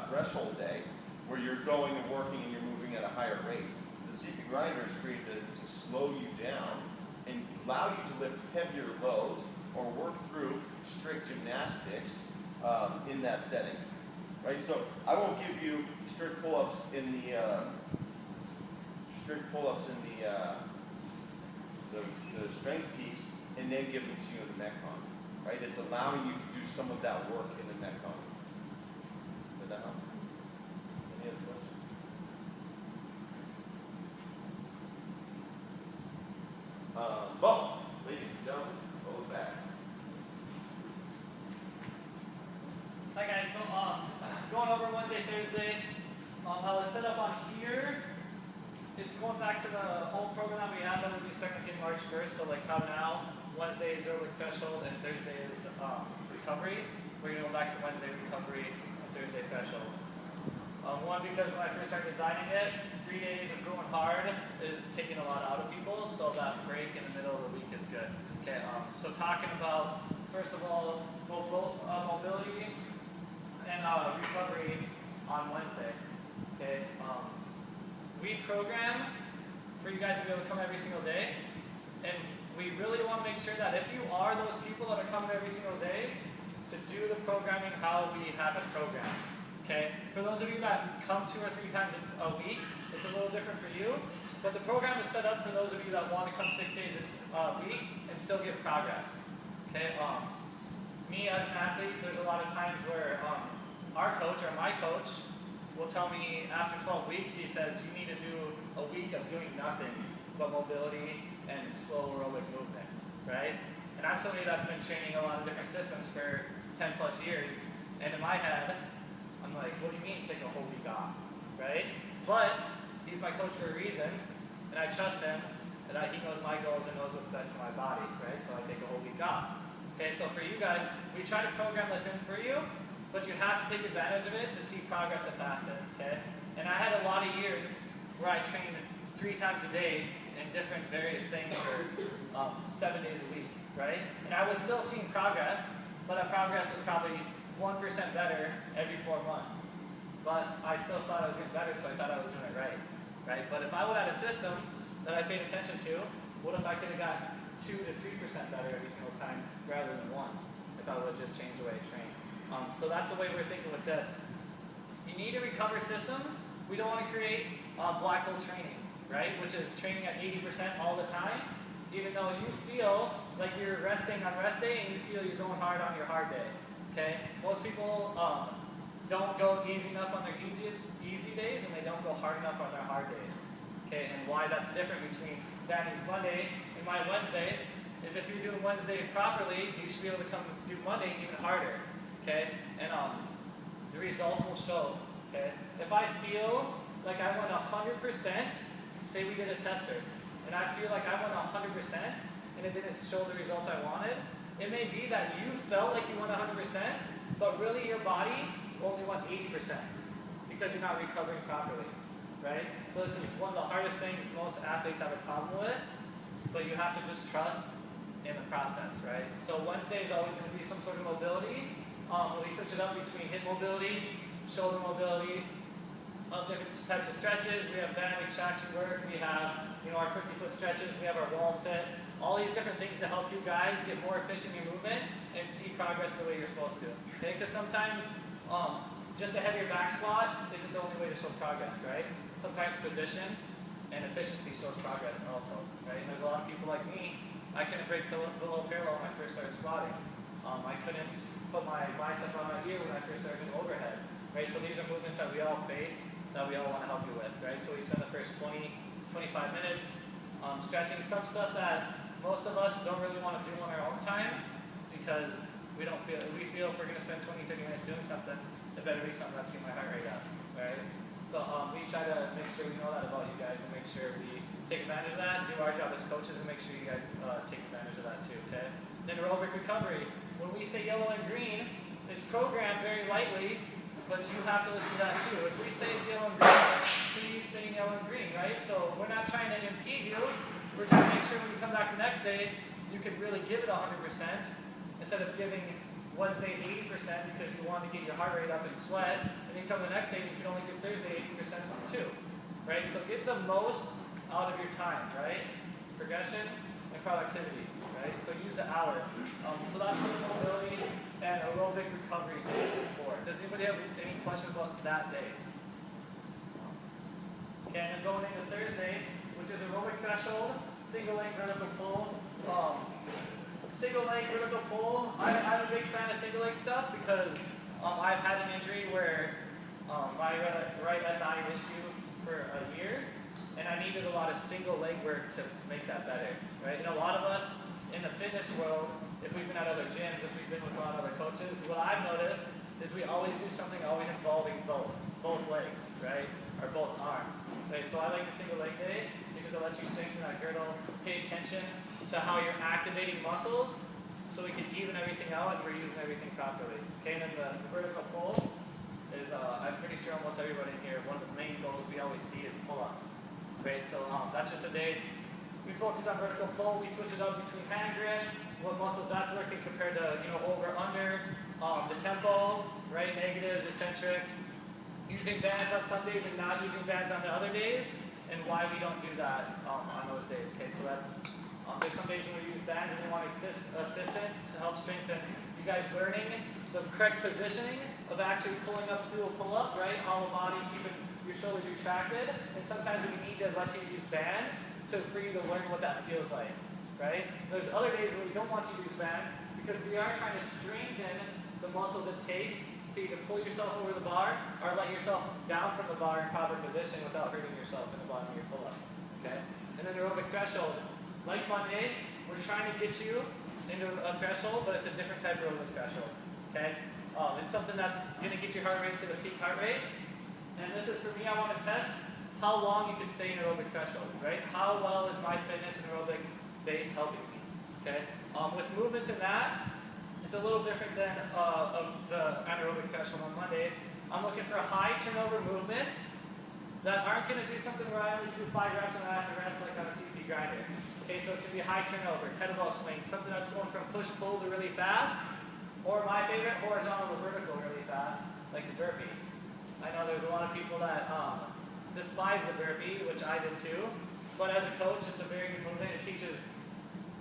threshold day where you're going and working and you're moving at a higher rate. The CP grinder is created to slow you down and allow you to lift heavier loads or work through strict gymnastics in that setting, right? So I won't give you strict pull-ups in the strength piece and then give them to you in the Metcon, right? It's allowing you to do some of that work in the Metcon. Did that help? Any other questions? Bo, ladies and gentlemen, Bo's back. Hi guys, so going over Wednesday, Thursday, How it's set up on here, it's going back to the old program that we had that would be starting in March 1st. So like how now, Wednesday is aerobic threshold and Thursday is recovery. We're going to go back to Wednesday recovery and Thursday threshold. One, because when I first started designing it, 3 days of going hard is taking a lot out of people, so that break in the middle of the week is good. Okay, so talking about, first of all, mobility and recovery on Wednesday. Okay, we program for you guys to be able to come every single day, and we really want to make sure that if you are those people that are coming every single day, to do the programming how we have it programmed. Okay, for those of you that come 2 or 3 times a week, it's a little different for you, but the program is set up for those of you that want to come 6 days a week and still get progress. Okay, me as an athlete, there's a lot of times where our coach or my coach will tell me after 12 weeks, he says, you need to do a week of doing nothing but mobility and slow aerobic movements, right? And I'm somebody that's been training a lot of different systems for 10 plus years, and in my head, I'm like, what do you mean take a whole week off, right? But he's my coach for a reason, and I trust him, and he knows my goals and knows what's best for my body, right? So I take a whole week off. Okay, so for you guys, we try to program this in for you, but you have to take advantage of it to see progress the fastest, okay? And I had a lot of years where I trained 3 times a day in different various things for 7 days a week, right? And I was still seeing progress, but that progress was probably 1% better every 4 months. But I still thought I was getting better, so I thought I was doing it right, right? But if I would have had a system that I paid attention to, what if I could have got 2 to 3% better every single time rather than 1, if I would have just changed the way I trained? So that's the way we're thinking with this. You need to recover systems. We don't want to create black hole training, right? Which is training at 80% all the time, even though you feel like you're resting on rest day and you feel you're going hard on your hard day. Okay? Most people don't go easy enough on their easy days, and they don't go hard enough on their hard days. Okay? And why that's different between Danny's Monday and my Wednesday is if you're doing Wednesday properly, you should be able to come do Monday even harder. Okay? And the results will show. Okay? If I feel like I went 100%, say we did a tester, and I feel like I went 100% and it didn't show the results I wanted, it may be that you felt like you went 100%, but really your body only went 80% because you're not recovering properly, right? So this is one of the hardest things most athletes have a problem with, but you have to just trust in the process, right? So Wednesday is always going to be some sort of mobility. We switch it up between hip mobility, shoulder mobility, different types of stretches. We have band extraction work. We have, our 50-foot stretches. We have our wall sit. All these different things to help you guys get more efficient in your movement and see progress the way you're supposed to. Okay? Because sometimes just a heavier back squat isn't the only way to show progress, right? Sometimes position and efficiency shows progress also, right? And there's a lot of people like me. I couldn't break below parallel when I first started squatting. I couldn't put my bicep on my ear when I first started doing overhead, right? So these are movements that we all face, that we all want to help you with, right? So we spend the first 20, 25 minutes stretching some stuff that most of us don't really want to do on our own time because we feel if we're going to spend 20, 30 minutes doing something, it better be something that's getting my heart rate up, right? So we try to make sure we know that about you guys and make sure we take advantage of that, do our job as coaches, and make sure you guys take advantage of that too, okay? Then aerobic recovery. When we say yellow and green, it's programmed very lightly, but you have to listen to that too. If we say it's yellow and green, please stay yellow and green, right? So we're not trying to impede you. We're trying to make sure when you come back the next day, you can really give it 100% instead of giving Wednesday 80% because you want to get your heart rate up and sweat, and then come the next day and you can only give Thursday 80% too, right? So get the most out of your time, right? Progression and productivity, right? So use the hour. So that's what mobility and aerobic recovery is for. Does anybody have any questions about that day? Okay, and then going into Thursday, which is aerobic threshold, single leg vertical pull. Single leg vertical pull, I'm a big fan of single leg stuff because I've had an injury where my right SI issue for a year, and I needed a lot of single leg work to make that better, right? And a lot of us in the fitness world, if we've been at other gyms, if we've been with a lot of other coaches, what I've noticed is we always do something always involving both. both legs, right? Or both arms. Right? So I like the single leg day because it lets you strengthen that girdle, pay attention to how you're activating muscles so we can even everything out and we're using everything properly. Okay, and then the vertical pull is, I'm pretty sure almost everybody in here, one of the main goals we always see is pull-ups. Right, so that's just a day we focus on vertical pull, we switch it up between hand grip, what muscles that's working compared to, over, under, the tempo, right, negatives, eccentric, using bands on some days and not using bands on the other days, and why we don't do that on those days. Okay, so that's, there's some days when we use bands and we want assistance to help strengthen you guys learning the correct positioning of actually pulling up through a pull-up, right, hollow body, keeping your shoulders retracted, and sometimes we need to let you use bands for you to learn what that feels like, right? There's other days where we don't want you to use bands because we are trying to strengthen the muscles it takes to either pull yourself over the bar or let yourself down from the bar in proper position without hurting yourself in the bottom of your pull-up, okay? And then aerobic threshold. Like Monday, we're trying to get you into a threshold, but it's a different type of aerobic threshold, okay? It's something that's going to get your heart rate to the peak heart rate. And this is for me, I want to test how long you can stay in aerobic threshold, right? How well is my fitness and aerobic base helping me, okay? With movements in that, it's a little different than the anaerobic threshold on Monday. I'm looking for high turnover movements that aren't going to do something where I only do 5 reps and I have to rest like on a CP grinder. Okay, so it's going to be high turnover, kettlebell swing, something that's going from push-pull to really fast, or my favorite, horizontal to vertical really fast, like the burpee. I know there's a lot of people that despise the burpee, which I did too, but as a coach, it's a very good movement. It teaches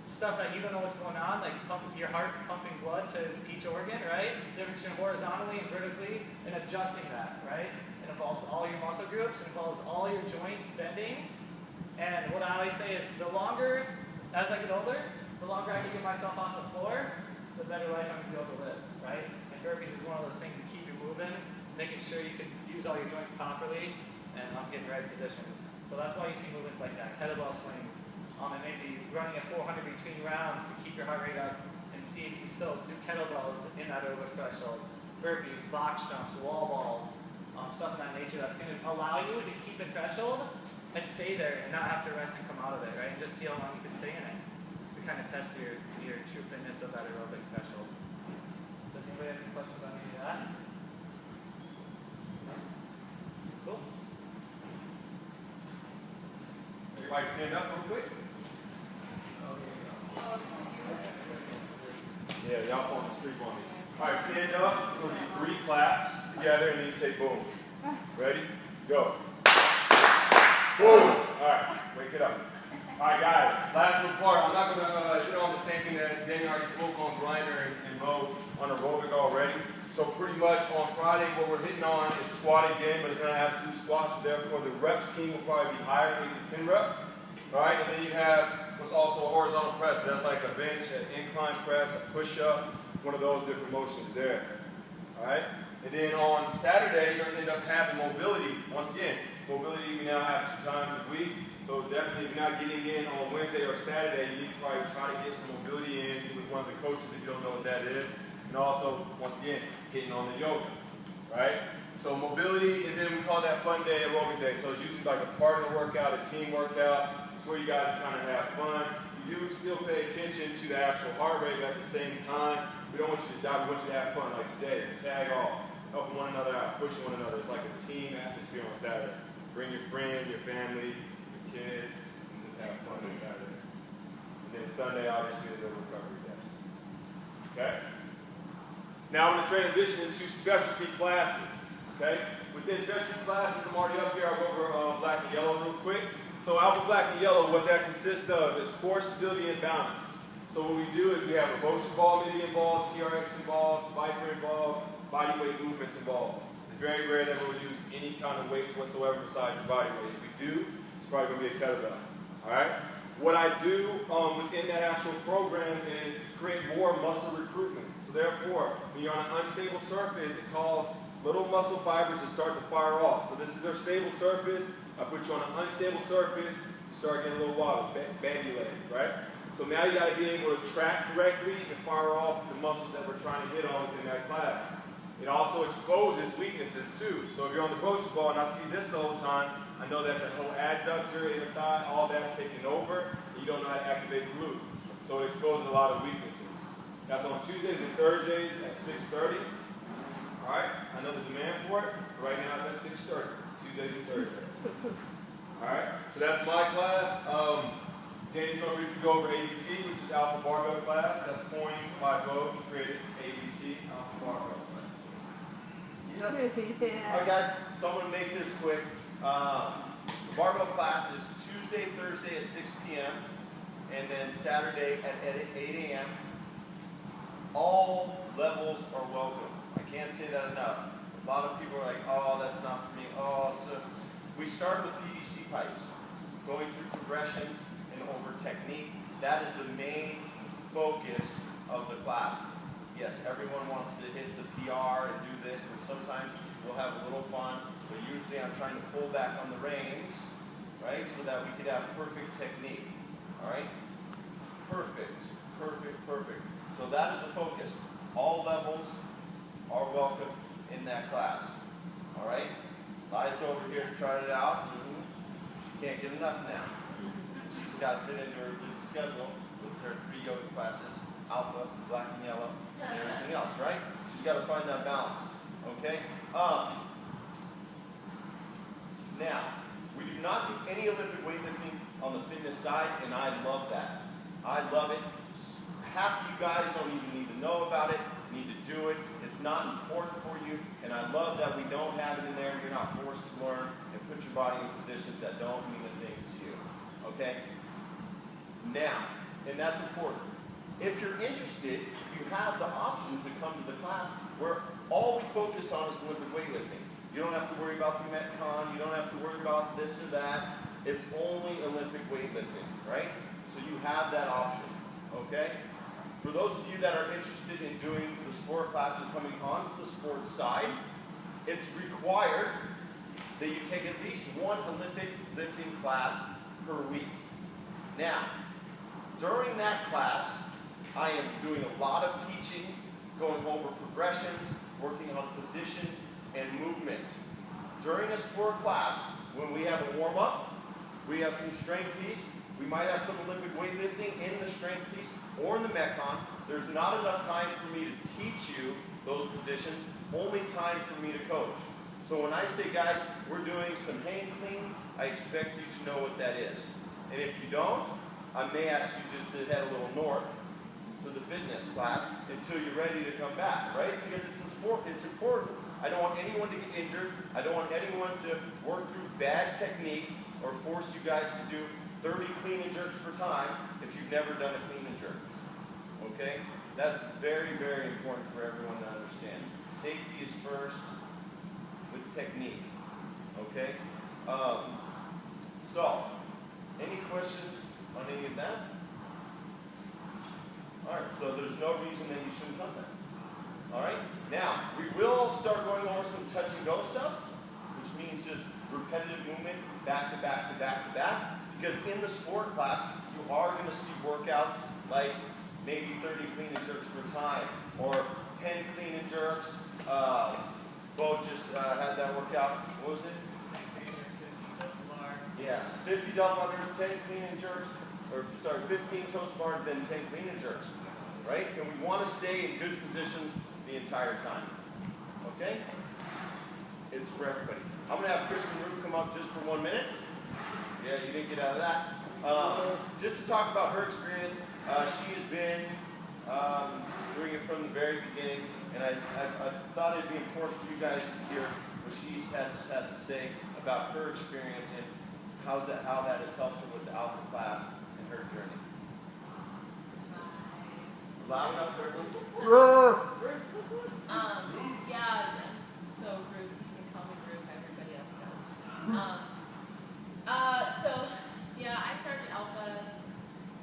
stuff that you don't know what's going on, like your heart pumping blood to each organ, right? The difference between horizontally and vertically, and adjusting that, right? It involves all your muscle groups, it involves all your joints bending, and what I always say is the longer, as I get older, the longer I can get myself off the floor, the better life I'm going to be able to live, right? And burpees is one of those things that keep you moving, making sure you can use all your joints properly, and get the right positions. So that's why you see movements like that, kettlebell swings, and maybe running at 400 between rounds to keep your heart rate up and see if you still do kettlebells in that aerobic threshold, burpees, box jumps, wall balls, stuff of that nature that's going to allow you to keep a threshold and stay there and not have to rest and come out of it, right? And just see how long you can stay in it to kind of test your true fitness of that aerobic threshold. Does anybody have any questions on any of that? Cool. Everybody stand up real quick. Yeah, y'all falling asleep on me. All right, stand up. It's going to be 3 claps together, and then you say boom. Ready? Go. Boom. All right, wake it up. All right, guys, last little part. I'm not going to hit on the same thing that Danny already spoke on grinder and low on aerobic already. So pretty much on Friday, what we're hitting on is squat again, but it's not absolute squat, so therefore the rep scheme will probably be higher, 8 to 10 reps. All right, and then you have what's also a horizontal press. So that's like a bench, an incline press, a push-up, one of those different motions there. All right, and then on Saturday, you're going to end up having mobility. Once again, mobility we now have 2 times a week. So definitely, if you're not getting in on Wednesday or Saturday, you need to probably try to get some mobility in with one of the coaches if you don't know what that is. And also, once again, getting on the yoga, right? So mobility, and then we call that fun day, aerobic day. So it's usually like a partner workout, a team workout. It's where you guys kind of have fun. You do still pay attention to the actual heart rate, but at the same time, we don't want you to die, we want you to have fun. Like today, tag off, helping one another out, pushing one another. It's like a team atmosphere on Saturday. Bring your friend, your family, your kids, and just have fun on Saturday. And then Sunday, obviously, is a recovery day. Okay? Now I'm going to transition into specialty classes, okay? Within specialty classes, I'm already up here. I'll go over black and yellow real quick. So alpha, black, and yellow, what that consists of is core stability and balance. So what we do is we have a motion ball maybe involved, TRX involved, Viper involved, body weight movements involved. It's very rare that we'll use any kind of weights whatsoever besides the body weight. If we do, it's probably going to be a kettlebell, all right? What I do within that actual program is create more muscle recruitment. So therefore, when you're on an unstable surface, it causes little muscle fibers to start to fire off. So this is our stable surface. I put you on an unstable surface, you start getting a little wobble, baby leg, right? So now you got to be able to track correctly and fire off the muscles that we're trying to hit on within that class. It also exposes weaknesses too. So if you're on the grocery ball and I see this the whole time, I know that the whole adductor, inner thigh, all that's taken over, and you don't know how to activate the glute. So it exposes a lot of weaknesses. That's on Tuesdays and Thursdays at 6:30. All right, I know the demand for it. Right now it's at 6:30, Tuesdays and Thursdays. All right, so that's my class. Danny's going to briefly go over ABC, which is Alpha Barbell class. That's coined by Bo. He created ABC, Alpha Barbell class. All right, guys, so I'm going to make this quick. The barbell class is Tuesday, Thursday at 6 p.m. and then Saturday at 8 a.m. All levels are welcome. I can't say that enough. A lot of people are like, oh, that's not for me. Oh, so we start with PVC pipes, going through progressions and over technique. That is the main focus of the class. Yes, everyone wants to hit the PR and do this, and sometimes we'll have a little fun, but usually I'm trying to pull back on the reins, right, so that we could have perfect technique, all right? Perfect, perfect, perfect. So that is the focus. All levels are welcome in that class, all right? Liza over here has tried it out. She can't get enough now. She's got to fit into her busy schedule with her 3 yoga classes, alpha, black and yellow, and everything else, right? She's got to find that balance, okay? Now, we do not do any Olympic weightlifting on the fitness side, and I love that. I love it. Half of you guys don't even need to know about it, need to do it. It's not important for you, and I love that we don't have it in there. You're not forced to learn and put your body in positions that don't mean a thing to you, okay? Now, and that's important. If you're interested, you have the option to come to the class where all we focus on is Olympic weightlifting. You don't have to worry about the Metcon, you don't have to worry about this or that. It's only Olympic weightlifting, right? So you have that option, okay? For those of you that are interested in doing the sport classes coming onto the sports side, it's required that you take at least one Olympic lifting class per week. Now, during that class, I am doing a lot of teaching, going over progressions, working on positions and movement. During a sport class, when we have a warm-up, we have some strength piece, we might have some Olympic weightlifting in the strength piece or in the Metcon. There's not enough time for me to teach you those positions, only time for me to coach. So when I say, guys, we're doing some hang cleans, I expect you to know what that is. And if you don't, I may ask you just to head a little north to the fitness class until you're ready to come back, right? Because it's a sport, it's important. I don't want anyone to get injured. I don't want anyone to work through bad technique or force you guys to do 30 clean and jerks for time if you've never done a clean and jerk, okay? That's very, very important for everyone to understand. Safety is first with technique, okay? So, any questions on any of that? All right, so there's no reason that you shouldn't come there. All right, now we will start going over some touch and go stuff, which means just repetitive movement back to back to back to back. Because in the sport class, you are going to see workouts like maybe 30 clean and jerks per time, or 10 clean and jerks. Bo just had that workout. What was it? 50 double under, 10 clean and jerks, or sorry, 15 toes bar, then 10 clean and jerks, right? And we want to stay in good positions the entire time, okay? It's for everybody. I'm going to have Kristen Roof come up just for 1 minute. Yeah, you didn't get out of that. Just to talk about her experience, she has been doing it from the very beginning, and I thought it'd be important for you guys to hear what she has to say about her experience and how that has helped her with the Alpha class and her journey. Loud enough for everyone? Yeah, so Ruth, you can call me Ruth, everybody else does. I started Alpha,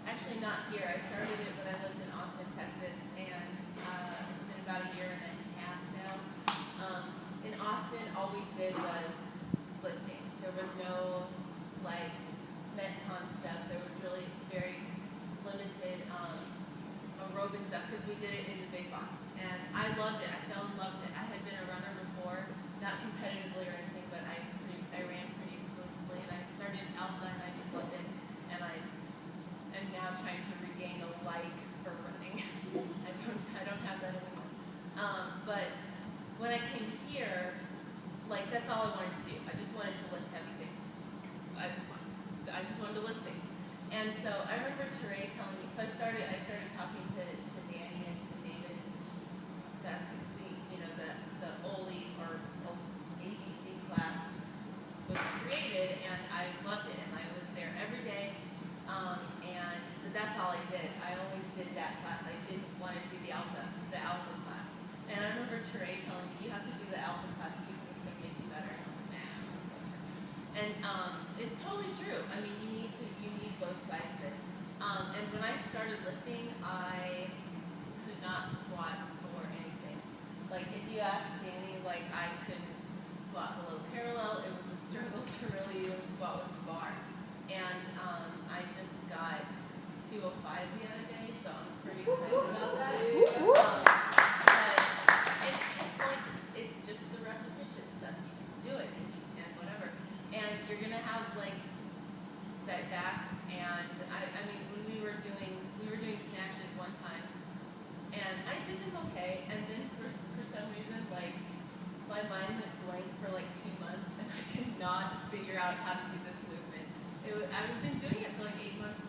actually not here, I started it when I lived in Austin, Texas, and it's been about a year and a half now. In Austin, all we did was lifting. There was no, like, Metcon stuff. There was really very limited aerobic stuff because we did it in the big box. And I loved it. I fell in love with it. I had been bike for running. I don't have that anymore. But when I came here, like that's all I wanted to do. I just wanted to lift heavy things. I just wanted to lift things. And so I remember Teray telling me, so I started talking to Danny and to David. That's the OLE or ABC class was created, and I loved it, and I was there every day. But that's all I did. I only did that class. I didn't want to do the alpha class. And I remember Teray telling me, you have to do the alpha class too, because it's going to make you better. And I'm like, nah. And it's totally true. I mean, you need both sides of it. And when I started lifting, I could not squat for anything. Like if you ask Danny, like I couldn't squat below parallel. It was a struggle to really even squat with the bar. And I just got 205 the other day, so I'm pretty excited about that. But it's just the repetitious stuff. You just do it and whatever. And you're gonna have like setbacks. And I mean, when we were doing snatches one time, and I did them okay. And then for some reason, like my mind went blank for like 2 months, and I could not figure out how to do this movement. I've been doing it for like 8 months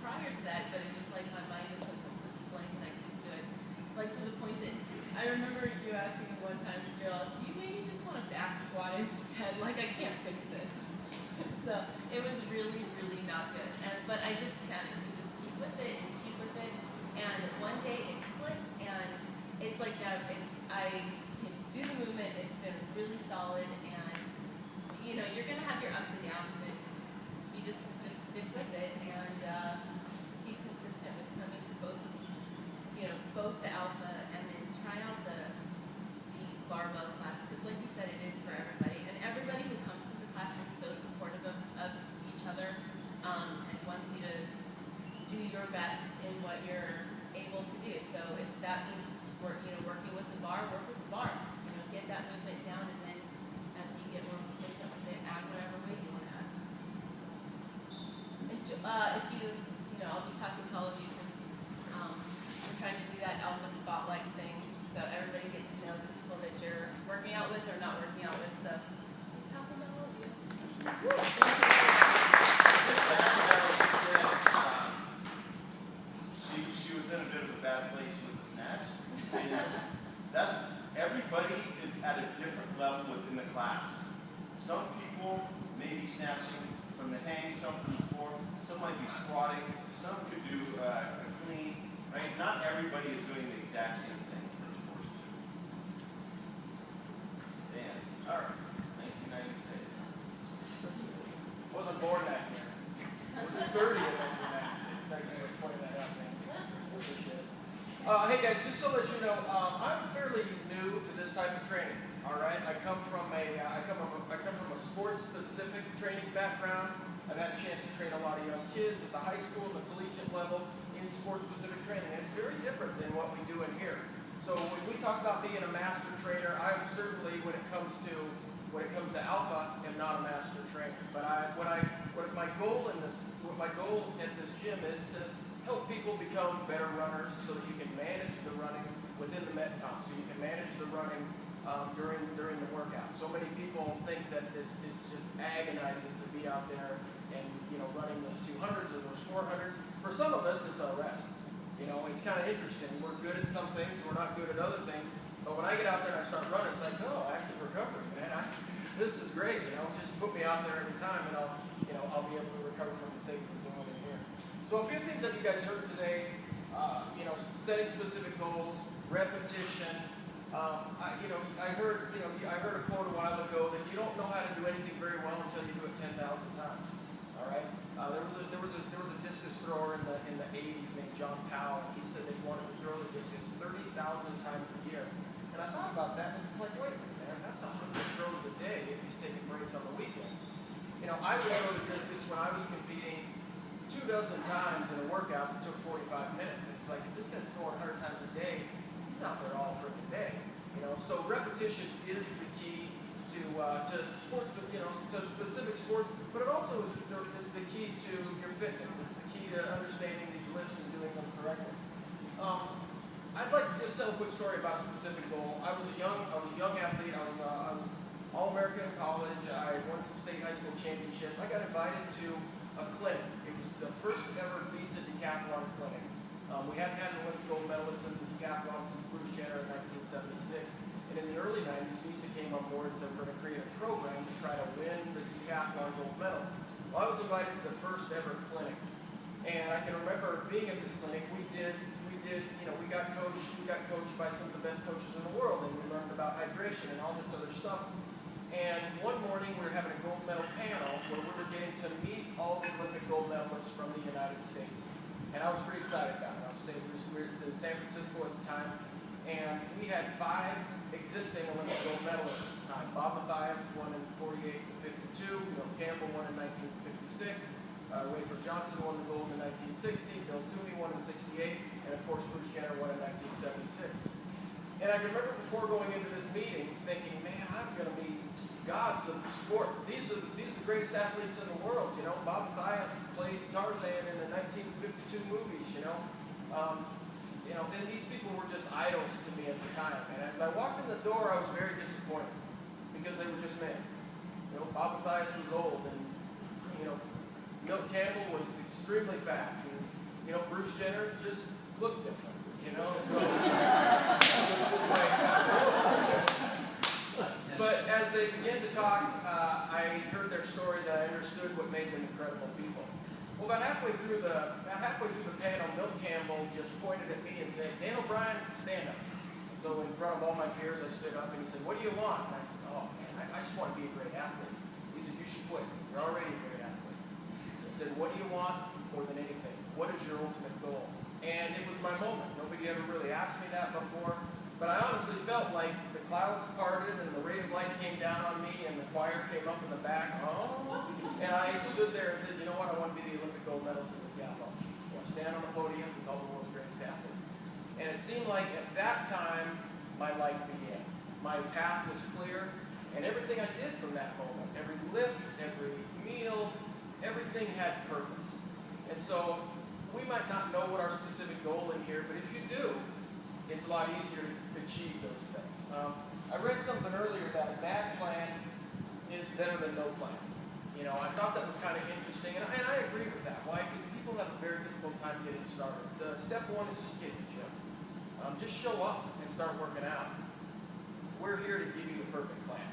prior to that, but it was like my mind was so completely blank and I couldn't do it. Like to the point that I remember you asking me one time, Jill, do you maybe just want to back squat instead? Like I can't fix this. So it was really, really not good. But I just can't. You just keep with it and keep with it. And one day it clicked, and it's like that. I can do the movement. It's been really solid, and you're gonna have your ups and downs, but you just stick with it and be consistent with coming to both the alpha and then try out the barbell class, because like you said, it is for everybody, and everybody who comes to the class is so supportive of each other and wants you to do your best in what you're able to do. So if that means working with the bar, work with the bar. Get that movement down, and then as you get more proficient with it, add whatever weight you want to add. And if I'll be talking to all of you because we're trying to do that alpha spotlight thing, so everybody gets to know the people that you're working out with or not working out with. So I'm talking to all of you. She was in a bit of a bad place with the snatch. Everybody is at a different level within the class. Some people may be snatching from the hang, some from the floor, some might be squatting, some could do a clean, right? Not everybody is doing the exact same thing for the force two. Dan, all right, 1996. Wasn't born that year. I was 30 in 1996. Thanks for pointing that out, man. Appreciate it. Hey guys, just so that you know, I'm fairly new to this type of training. All right, I come from a sports-specific training background. I've had a chance to train a lot of young kids at the high school, the collegiate level, in sports-specific training. And it's very different than what we do in here. So when we talk about being a master trainer, I certainly, when it comes to alpha, am not a master trainer. But my goal at this gym is to help people become better runners so that you can manage the running within the Metcon, so you can manage the running during the workout. So many people think that it's just agonizing to be out there and running those 200s or those 400s. For some of us, it's a rest. It's kind of interesting. We're good at some things, we're not good at other things. But when I get out there and I start running, it's like, oh, active recovery, man. This is great. Just put me out there every time, and I'll be able to recover from the things I'm doing in here. So a few things that you guys heard today, setting specific goals, repetition. I heard a quote a while ago that you don't know how to do anything very well until you do it 10,000 times. All right. There was a discus thrower in the 80s named John Powell. He said that he wanted to throw the discus 30,000 times a year. And I thought about that, and it's like, wait a minute, man, that's 100 throws a day if he's taking breaks on the weekends. I would throw the discus when I was competing 24 times in a workout that took 45 minutes. It's like, if this guy's throwing 100 times a day, he's out there all freaking day. So repetition is the key to sports, to specific sports, but it also is the key to your fitness. It's the key to understanding these lifts and doing them correctly. I'd like to just tell a quick story about a specific goal. I was a young athlete. I was All-American in college. I won some state high school championships. I got invited to a clinic. It was the first ever VISA decathlon clinic. We hadn't had an Olympic gold medalist in the decathlon since Bruce Jenner in 1976. And in the early 90s, VISA came on board and said we're going to create a program to try to win the decathlon gold medal. Well, I was invited to the first ever clinic. And I can remember being at this clinic. We got coached by some of the best coaches in the world, and we learned about hydration and all this other stuff. And one morning we were having a gold medal panel where we were getting to meet all the Olympic gold medalists from the United States. And I was pretty excited about it. We were in San Francisco at the time, and we had 5 existing Olympic gold medalists at the time. Bob Mathias won in 48 to 52, Bill Campbell won in 1956, Wafer Johnson won the gold in 1960, Bill Toomey won in 68, and of course Bruce Jenner won in 1976. And I remember before going into this meeting thinking, man, I'm going to meet gods of the sport. These are the greatest athletes in the world. You know, Bob Mathias played Tarzan in the 1952 movies. And these people were just idols to me at the time. And as I walked in the door, I was very disappointed because they were just men. You know, Bob Mathias was old, and Milt Campbell was extremely fat, and Bruce Jenner just looked different. So it was just like. But as they began to talk, I heard their stories and I understood what made them incredible people. Well, about halfway through the panel, Milt Campbell just pointed at me and said, "Dan O'Brien, stand up." And so in front of all my peers, I stood up and he said, "What do you want?" And I said, "Oh man, I just want to be a great athlete." He said, "You should quit. You're already a great athlete." He said, "What do you want more than anything? What is your ultimate goal?" And it was my moment. Nobody ever really asked me that before. But I honestly felt like the clouds parted and the ray of light came down on me and the choir came up in the back. Oh. And I stood there and said, you know what, I want to be the Olympic gold medalist in the decathlon. I want to stand on the podium and call the world's greatest athlete. And it seemed like at that time, my life began. My path was clear, and everything I did from that moment, every lift, every meal, everything had purpose. And so we might not know what our specific goal in here, but if you do, it's a lot easier to achieve those things. I read something earlier that a bad plan is better than no plan. I thought that was kind of interesting, and I agree with that. Why? Because people have a very difficult time getting started. Step one is just get in the gym. Just show up and start working out. We're here to give you the perfect plan,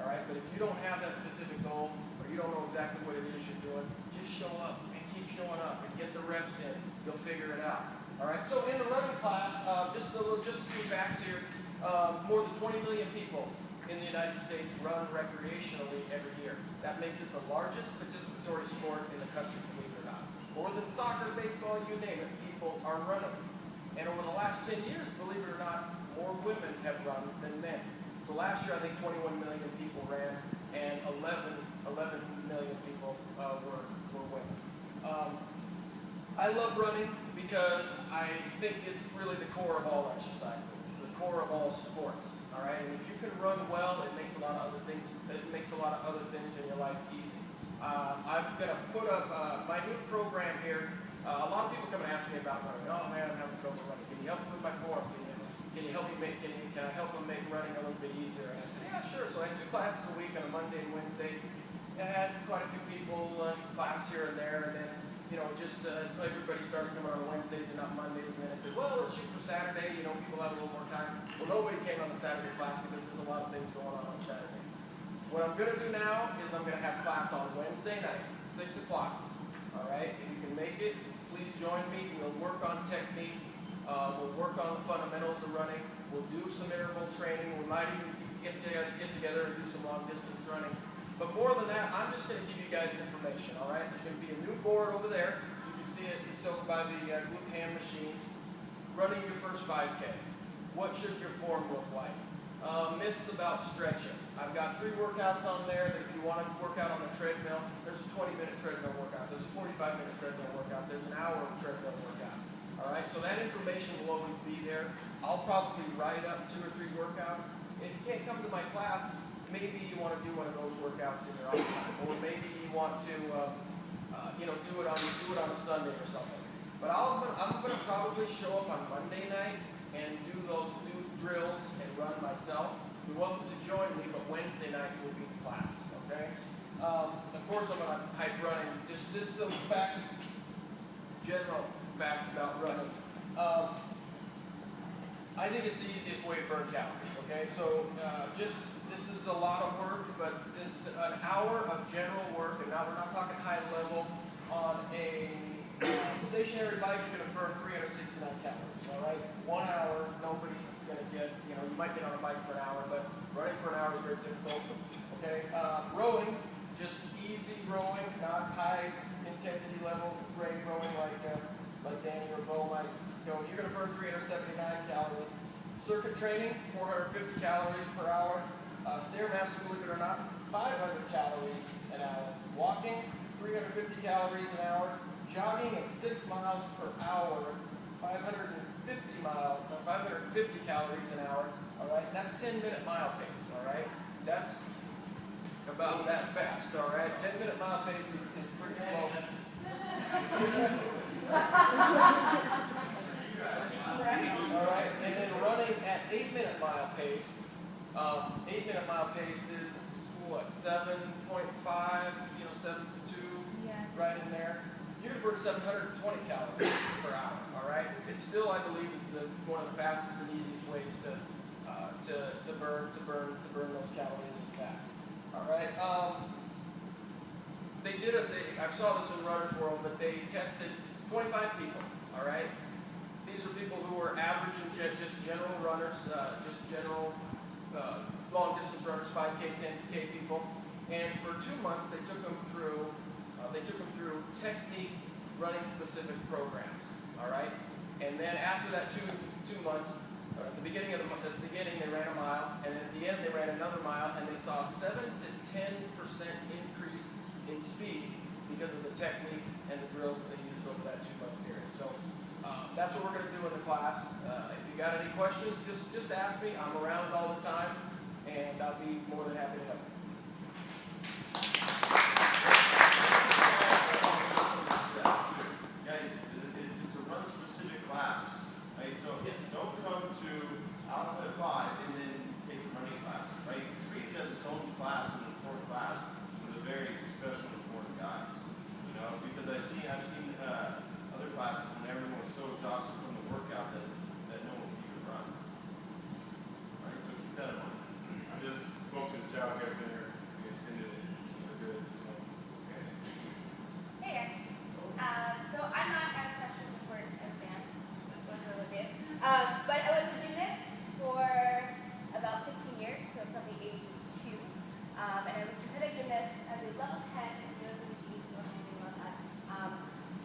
all right? But if you don't have that specific goal, or you don't know exactly what it is you're doing, just show up and keep showing up and get the reps in. You'll figure it out. All right, so in the running class, just a few facts here. More than 20 million people in the United States run recreationally every year. That makes it the largest participatory sport in the country, believe it or not. More than soccer, baseball, you name it, people are running. And over the last 10 years, believe it or not, more women have run than men. So last year, I think 21 million people ran, and 11 million people were women. I love running because I think it's really the core of all exercise. It's the core of all sports. All right, and if you can run well, it makes a lot of other things. It makes a lot of other things in your life easy. I'm going to put up my new program here. A lot of people come and ask me about running. Oh man, I'm having trouble running. Can you help me with my form? Can you help me can I help them make running a little bit easier? And I said, yeah, sure. So I had 2 classes a week on a Monday and Wednesday. I had quite a few people in class here and there, and then everybody started coming on Wednesdays and not Mondays. And then I said, well, let's shoot for Saturday. People have a little more time. Well, nobody came on the Saturday class because there's a lot of things going on Saturday. What I'm going to do now is I'm going to have class on Wednesday night, 6 o'clock. All right? If you can make it, please join me. We'll work on technique. We'll work on the fundamentals of running. We'll do some interval training. We might even get together and do some long distance running. But more than that, I'm just going to give you guys information, all right? There's going to be a new board over there. You can see it. It's sold by the Glute Hand machines. Running your first 5K. What should your form look like? Myths about stretching. I've got 3 workouts on there that if you want to work out on the treadmill, there's a 20-minute treadmill workout. There's a 45-minute treadmill workout. There's an hour treadmill workout. All right, so that information will always be there. I'll probably write up 2 or 3 workouts. If you can't come to my class, maybe you want to do one of those workouts in your off time, or maybe you want to, do it on a Sunday or something. But I'm gonna probably show up on Monday night and do drills and run myself. You're welcome to join me, but Wednesday night will be the class, okay? Of course, I'm gonna hype running. Just some facts, general facts about running. I think it's the easiest way to burn calories, okay? So this is a lot of work, but this an hour of general work, and now we're not talking high level. On a stationary bike, you're gonna burn 369 calories, all right? 1 hour, nobody's gonna get, you might get on a bike for an hour, but running for an hour is very difficult, okay? Rowing, just easy rowing, not high intensity level, great rowing like Danny or Bo might go. You're gonna burn 379 calories. Circuit training, 450 calories per hour. Stairmaster, believe it or not, 500 calories an hour. Walking, 350 calories an hour. Jogging at 6 miles per hour, 550 calories an hour. All right, that's 10-minute mile pace. All right, that's about that fast. All right, 10-minute mile pace is pretty slow. All right, and then running at 8-minute mile pace. 8-minute mile pace is what, 7.5, 7.2, right in there. You're gonna burn 720 calories per hour. All right, it still, I believe, is one of the fastest and easiest ways to burn those calories and fat. All right. I saw this in Runner's World, but they tested 25 people. All right. These are people who were average and just general runners, just general long distance runners, 5K, 10K people. And for 2 months, they took them through technique running specific programs. All right. And then after that two months, at the beginning they ran a mile, and at the end they ran another mile, and they saw a 7 to 10% increase in speed because of the technique and the drills that they used over that 2-month period. So that's what we're going to do in the class. If you got any questions, just ask me. I'm around all the time, and I'll be more than happy to help. Guys, it's a run-specific class. Right? So don't come to Alpha at 5 and then take the running class. Right? Treat it as its own class, an important class, with a very special, important guy. Because I've seen other classes when everyone was so exhausted from the workout that no one could even run. Right? So keep that in mind. I just spoke to the child care center. We extended it. We're good. So, okay. Hey guys. So I'm not as special before as Dan. That's what I really did. But I was a gymnast for about 15 years, so from the age of 2. And I was competitive gymnast as a level 10 in USMG, if you know anything about that.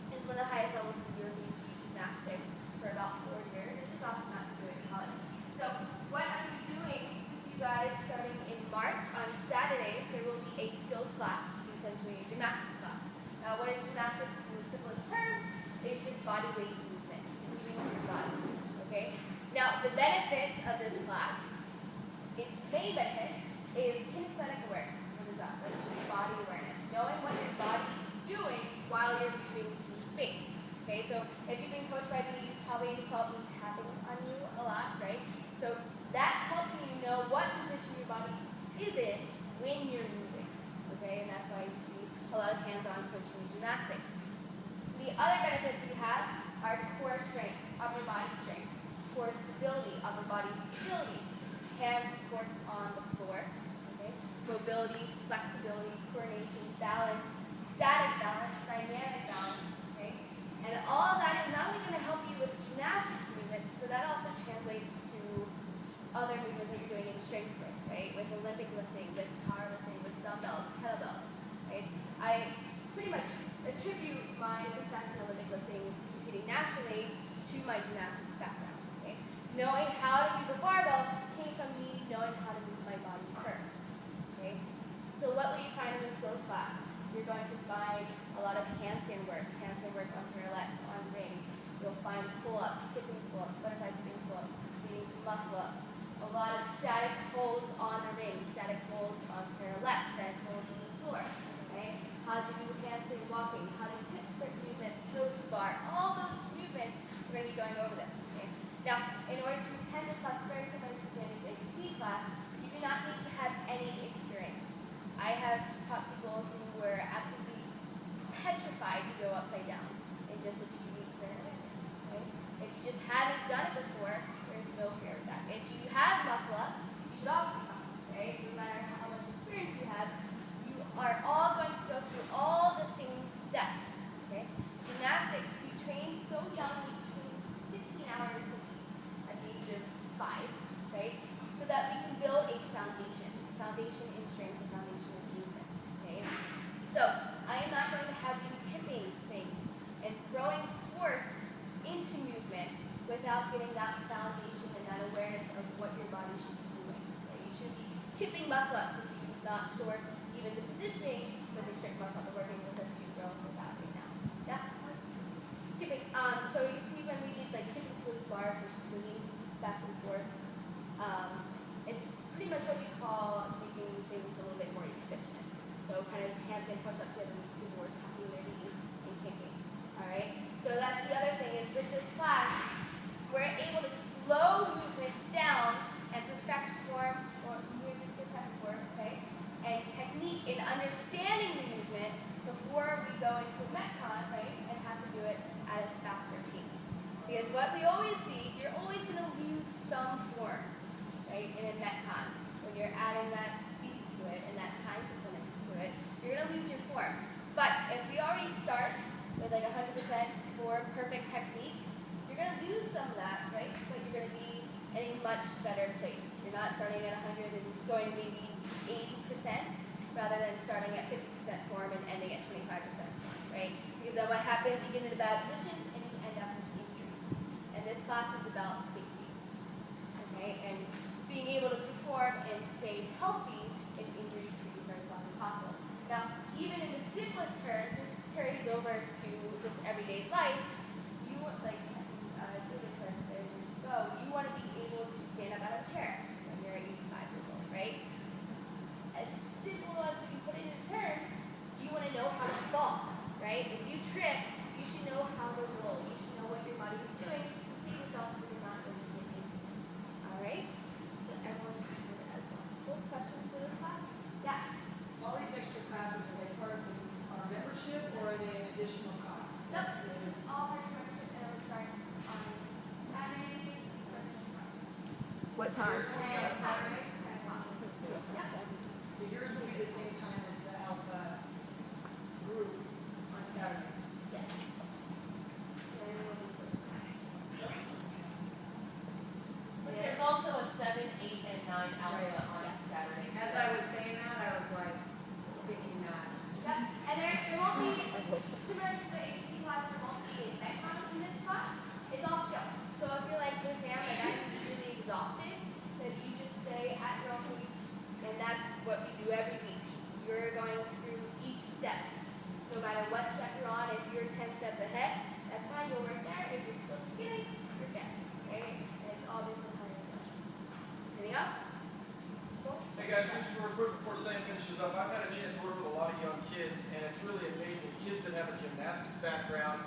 It's one of the highest levels in USMG gymnastics for about 4 years. It's just often not to do it in college. So what I'm going to be doing with you guys starting in March, on Saturdays, there will be a skills class. It's essentially a gymnastics class. Now, what is gymnastics in the simplest terms? It's just body weight movement, moving your body. Okay? Now, the benefits of this class, its main benefit is kinesthetic awareness. What is that? That's just body awareness. Knowing what your body is doing while you're moving through space. Okay, so if you've been coached by me, you've probably felt me tapping on you a lot, right? So that's helping you know what position your body is in when you're moving. Okay, and that's why you see a lot of hands-on coaching in gymnastics. The other benefits we have are core strength, upper body strength, core stability, upper body stability, hand support on the floor, okay? Mobility, flexibility, coordination, balance, static balance, dynamic balance, okay? And all of that is not only going to help you with gymnastics movements, but that also translates to other movements that you're doing in strength with, right? With Olympic lifting, with powerlifting, with dumbbells, kettlebells, right? I pretty much attribute my success in Olympic lifting, competing nationally, to my gymnastics background, okay? Knowing how to move a barbell came from me knowing how to move my body first, okay? So what will you find in the skills class? You're going to find a lot of handstand work on parallettes, on rings. You'll find pull-ups, kipping pull-ups, butterfly kipping pull-ups, leading to muscle-ups. A lot of static holds on the ring, static holds on parallettes, static holds on the floor, okay? How to do handstand walking, how to hip flip movements, toe bar, all those without getting that foundation and that awareness of what your body should be doing. Right? You should be keeping muscle ups if you're not sure even the positioning for the strict muscle up. We're working with a few girls with that right now. Yeah? Keeping, so you see when we did like kipping to a bar for swinging back and forth, it's pretty much what we call making things a little bit more efficient. So kind of handstand push-ups the other week, people were tapping their knees and kicking. Alright? So that's the other thing is with this class, we're able to slow movements down and perfect form, or near perfect form, okay? And technique in understanding the movement before we go into a Metcon, right? And have to do it at a faster pace. Because what we always see, you're always going to lose some form, right? In a Metcon. When you're adding that speed to it and that time component to it, you're going to lose your form. But if we already start with like 100% form, perfect technique, you're going to lose some of that, right? But you're going to be in a much better place. You're not starting at 100 and going to maybe 80% rather than starting at 50% form and ending at 25% form, right? Because then what happens, you get into bad positions and you end up with injuries. And this class is about safety, okay? And being able to perform and stay healthy and injury-free for as long as possible. Now, even in the simplest terms, this carries over to just everyday life. You want, like David said, there you go. You want to be able to stand up out of a chair when you're 85 years old, right? As simple as we can put it into terms, you want to know how to fall, right? If you trip, you should know how to roll. You should know what your body is doing to save yourself so you're not going to get injured. All right? So everyone should do it as well. Cool. Questions for this class? Yeah. All these extra classes, are they part of our membership or are they an additional cost? Nope. All for your membership and it'll start on Saturday. What time? Saturday, 10 o'clock. Yeah. So yours will be the same time as the Alpha group on Saturdays. Yes. But there's also a 7, 8, and 9 alpha on Saturday. As I was saying that, I was like thinking that. Yep. And there won't be, similar to the ABC class, there won't be a Metcon in this class. It's all skills. So if you're like, hey Sam, like I'm really exhausted, then you just stay at your own pace. And that's what we do every week. You're going through each step. No matter what step you're on, if you're 10 steps ahead, that's fine, you'll work there. If you're still beginning, you're there. Okay? And it's all based on how you're doing. Anything else? Cool? Hey guys, just real quick before Sam finishes up, I've had a chance to work with a lot of young kids, and it's really amazing. Kids that have a gymnastics background,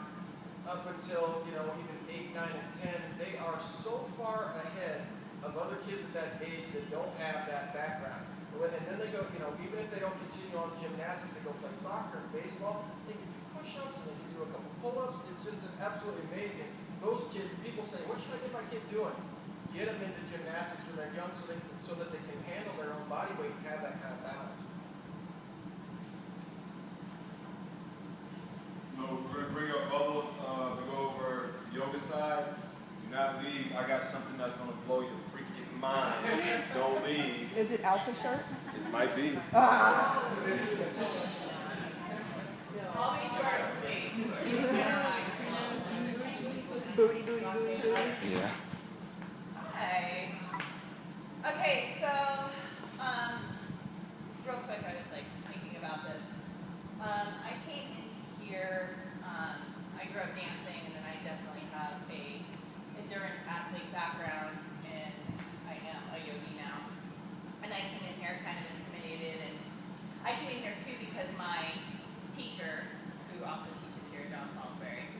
up until, even 8, 9, and 10, they are so far ahead of other kids at that age that don't have that background. And then they go, even if they don't continue on gymnastics, they go play soccer, baseball, they can do push-ups, and they can do a couple pull-ups. It's just absolutely amazing. Those kids, people say, what should I get my kid doing? Get them into gymnastics when they're young so that they can handle their own body weight and have that kind of balance. So we're gonna bring up Bubbles to go over the yoga side. Do not leave. I got something that's gonna blow your freaking mind. Don't leave. Is it Alpha shirt? It might be. Ah. I'll be short and sweet. Booty, booty, booty, booty. Yeah. Hi. Okay, so, real quick, I was like thinking about this. I came into here, I grew up dancing, and then I definitely have a endurance athlete background, and I am a yogi now. And I came in here kind of intimidated, and I came in here too because my teacher, who also teaches here, John Salisbury,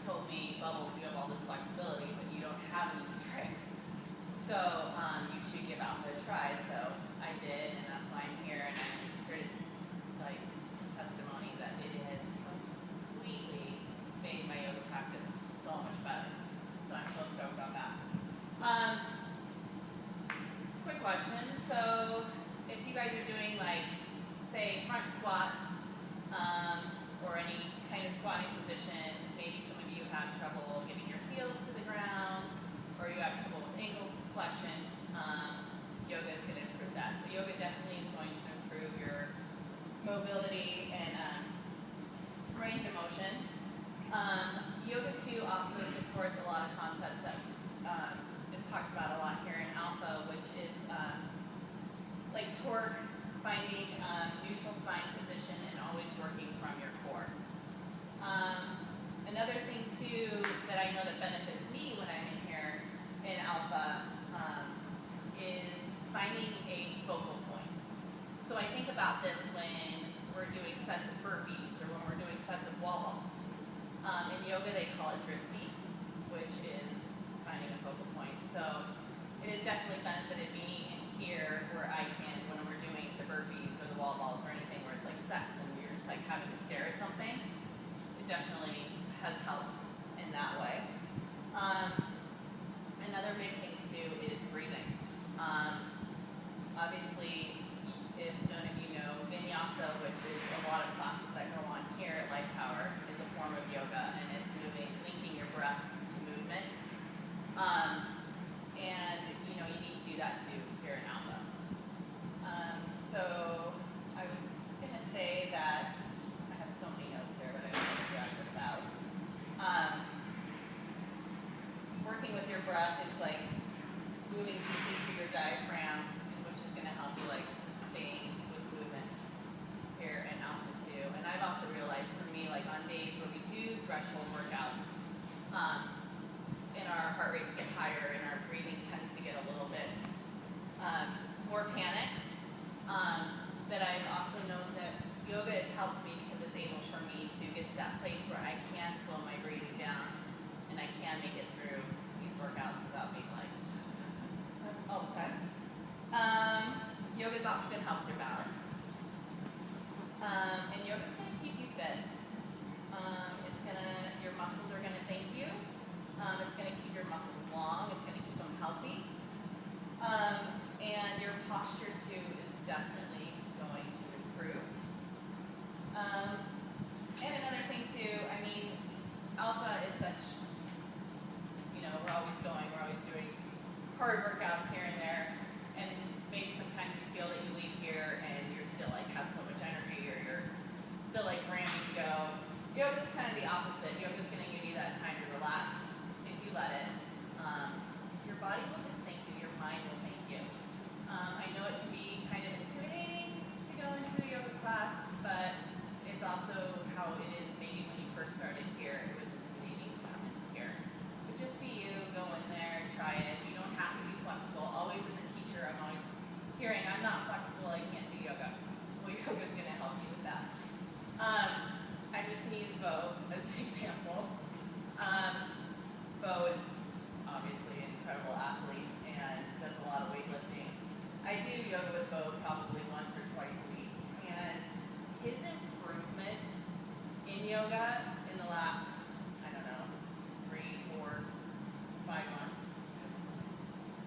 told me, Bubbles, you have all this flexibility, but you don't have any strength. So you should give Alpha a try. So I did, and that's why I'm here. And I'm here to testimony that it has completely made my yoga practice so much better. So I'm so stoked about that. Quick question. So if you guys are doing say front squats or any kind of squatting position, maybe some of you have trouble getting your heels to the ground, or you have trouble with ankle flexion, yoga is going to improve that. So yoga definitely is going to improve your mobility and range of motion. Yoga too also supports a lot of concepts that is talked about a lot here in Alpha, which is like torque, finding neutral spine position, and always working from your core. Another thing too that I know that benefits me when I'm in here in Alpha is finding a focal point. So I think about this when we're doing sets of burpees or when we're doing sets of wall balls. In yoga they call it drishti, which is finding a focal point. So it has definitely benefited me in here where I can, when we're doing the burpees or the wall balls or anything where it's like sets and you're just like having to stare at something, it definitely has helped in that way. Another big thing too is breathing. Obviously, if none of you know, Vinyasa, which is a lot of classes that go on here at Life Power, is a form of yoga, and it's linking your breath to movement. And you know, you need to do that too here in Alpha. So I was gonna say that I have so many notes here, but I don't want to drag this out. Working with your breath is like moving deeply through your diaphragm, which is gonna help you like sustain with movements here in Alpha too. And I've also realized for me, like on days where we do threshold workouts, and our heart rates get higher and our breathing tends to get a little bit more panicked, that I've also known that yoga has helped me because it's able for me to get to that place where I can slow my breathing down and I can make it through these workouts without being like all the time. Yoga's also going to help your balance. And yoga's going to keep you fit. Your muscles are going to thank you. It's going to keep your muscles long. It's going to keep them healthy. And your posture too is definitely going to improve. And another thing too, I mean, Alpha is such, you know, we're always doing hard workouts here and there, and maybe sometimes you feel that you leave here and you're still like have so much energy or you're still like ramping to go. Yoga's kind of the opposite. Yoga's going to give you that time to relax if you let it. Your body will just thank you, your mind will thank you. I know it can be kind of intimidating to go into a yoga class, but it's also how it is maybe when you first started here. It was intimidating to come into here. But just be you, go in there, try it. You don't have to be flexible. Always as a teacher, I'm always hearing, I'm not flexible, I can't do yoga. Well, yoga's going to help you with that. I'm just going to use Bo as an example. Bo is obviously an incredible athlete and does a lot of weightlifting. I do yoga with Bo probably once or twice a week, and his improvement in yoga in the last, I don't know, 3, 4, 5 months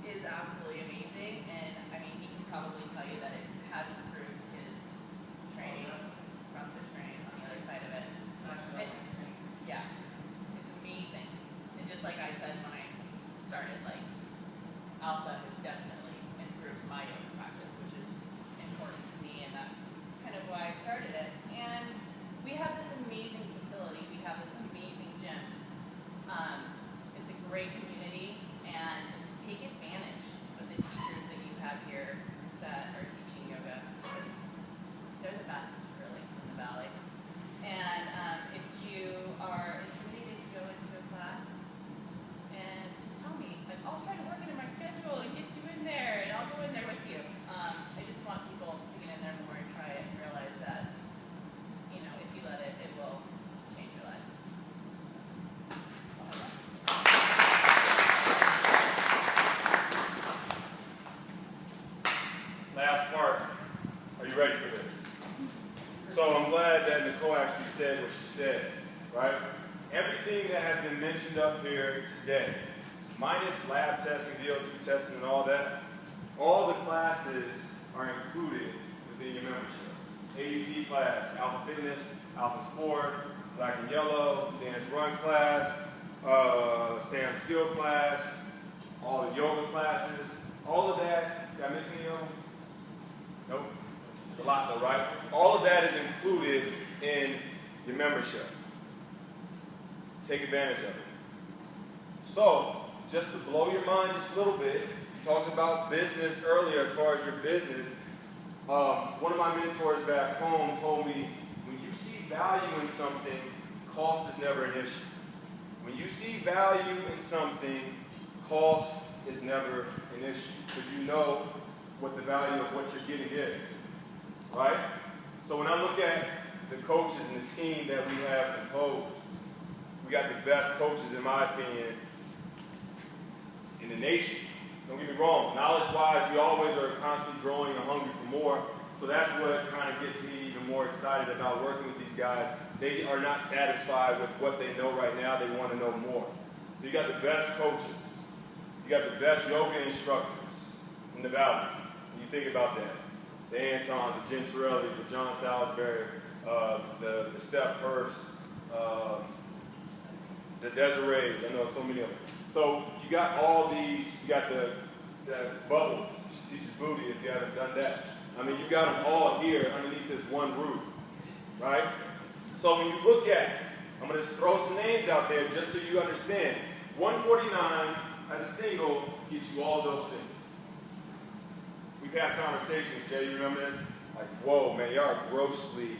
is absolutely amazing. And I mean, he can probably tell you that it has improved his training, CrossFit training on the other side of it. Yeah, it's amazing. And just like I said when I started, like, Alpha has definitely improved my yoga practice, which is important to me, and that's kind of why I started it. And we have this amazing facility. We have this amazing gym. It's a great community, and take advantage of the teachers that you have here that are teaching yoga, because they're the best, really, in the Valley. And if you are intimidated to go into a class, and just tell me, like, I'll try to work into my schedule and get you in there, and I'll go in there with you. I just want people to get in there more and try it and realize that, you know, if you let it, it will change your life. So, that's all I got. Last part. Are you ready for this? So I'm glad that Nicole actually said what she said, right? Everything that has been mentioned up here today, minus lab testing, VO2 testing, and all that, all the classes are included within your membership. AUC class, Alpha Fitness, Alpha Sport, Black and Yellow, Dance Run class, Sam Skill class, all the yoga classes, all of that. Did I miss any of them? Nope. It's a lot though, right? All of that is included in your membership. Take advantage of it. So, just to blow your mind just a little bit, you talked about business earlier as far as your business. One of my mentors back home told me, when you see value in something, cost is never an issue. When you see value in something, cost is never an issue, because you know what the value of what you're getting is, right? So when I look at the coaches and the team that we have composed, we got the best coaches, in my opinion, in the nation. Don't get me wrong, knowledge-wise, we always are constantly growing and hungry for more, so that's what kind of gets me even more excited about working with these guys. They are not satisfied with what they know right now, they want to know more. So you got the best coaches, you got the best yoga instructors in the Valley. When you think about that, the Antons, the Jen Torellis, the John Salisbury, the Steph Hurst, the Desirees, I know so many of them. So you got all these, you got the Bubbles, she teaches booty if you haven't done that. I mean, you got them all here underneath this one roof, right? So when you look at, I'm going to just throw some names out there just so you understand. 149 as a single gets you all those things. We've had conversations, Jay, you remember this? Like, whoa, man, y'all are grossly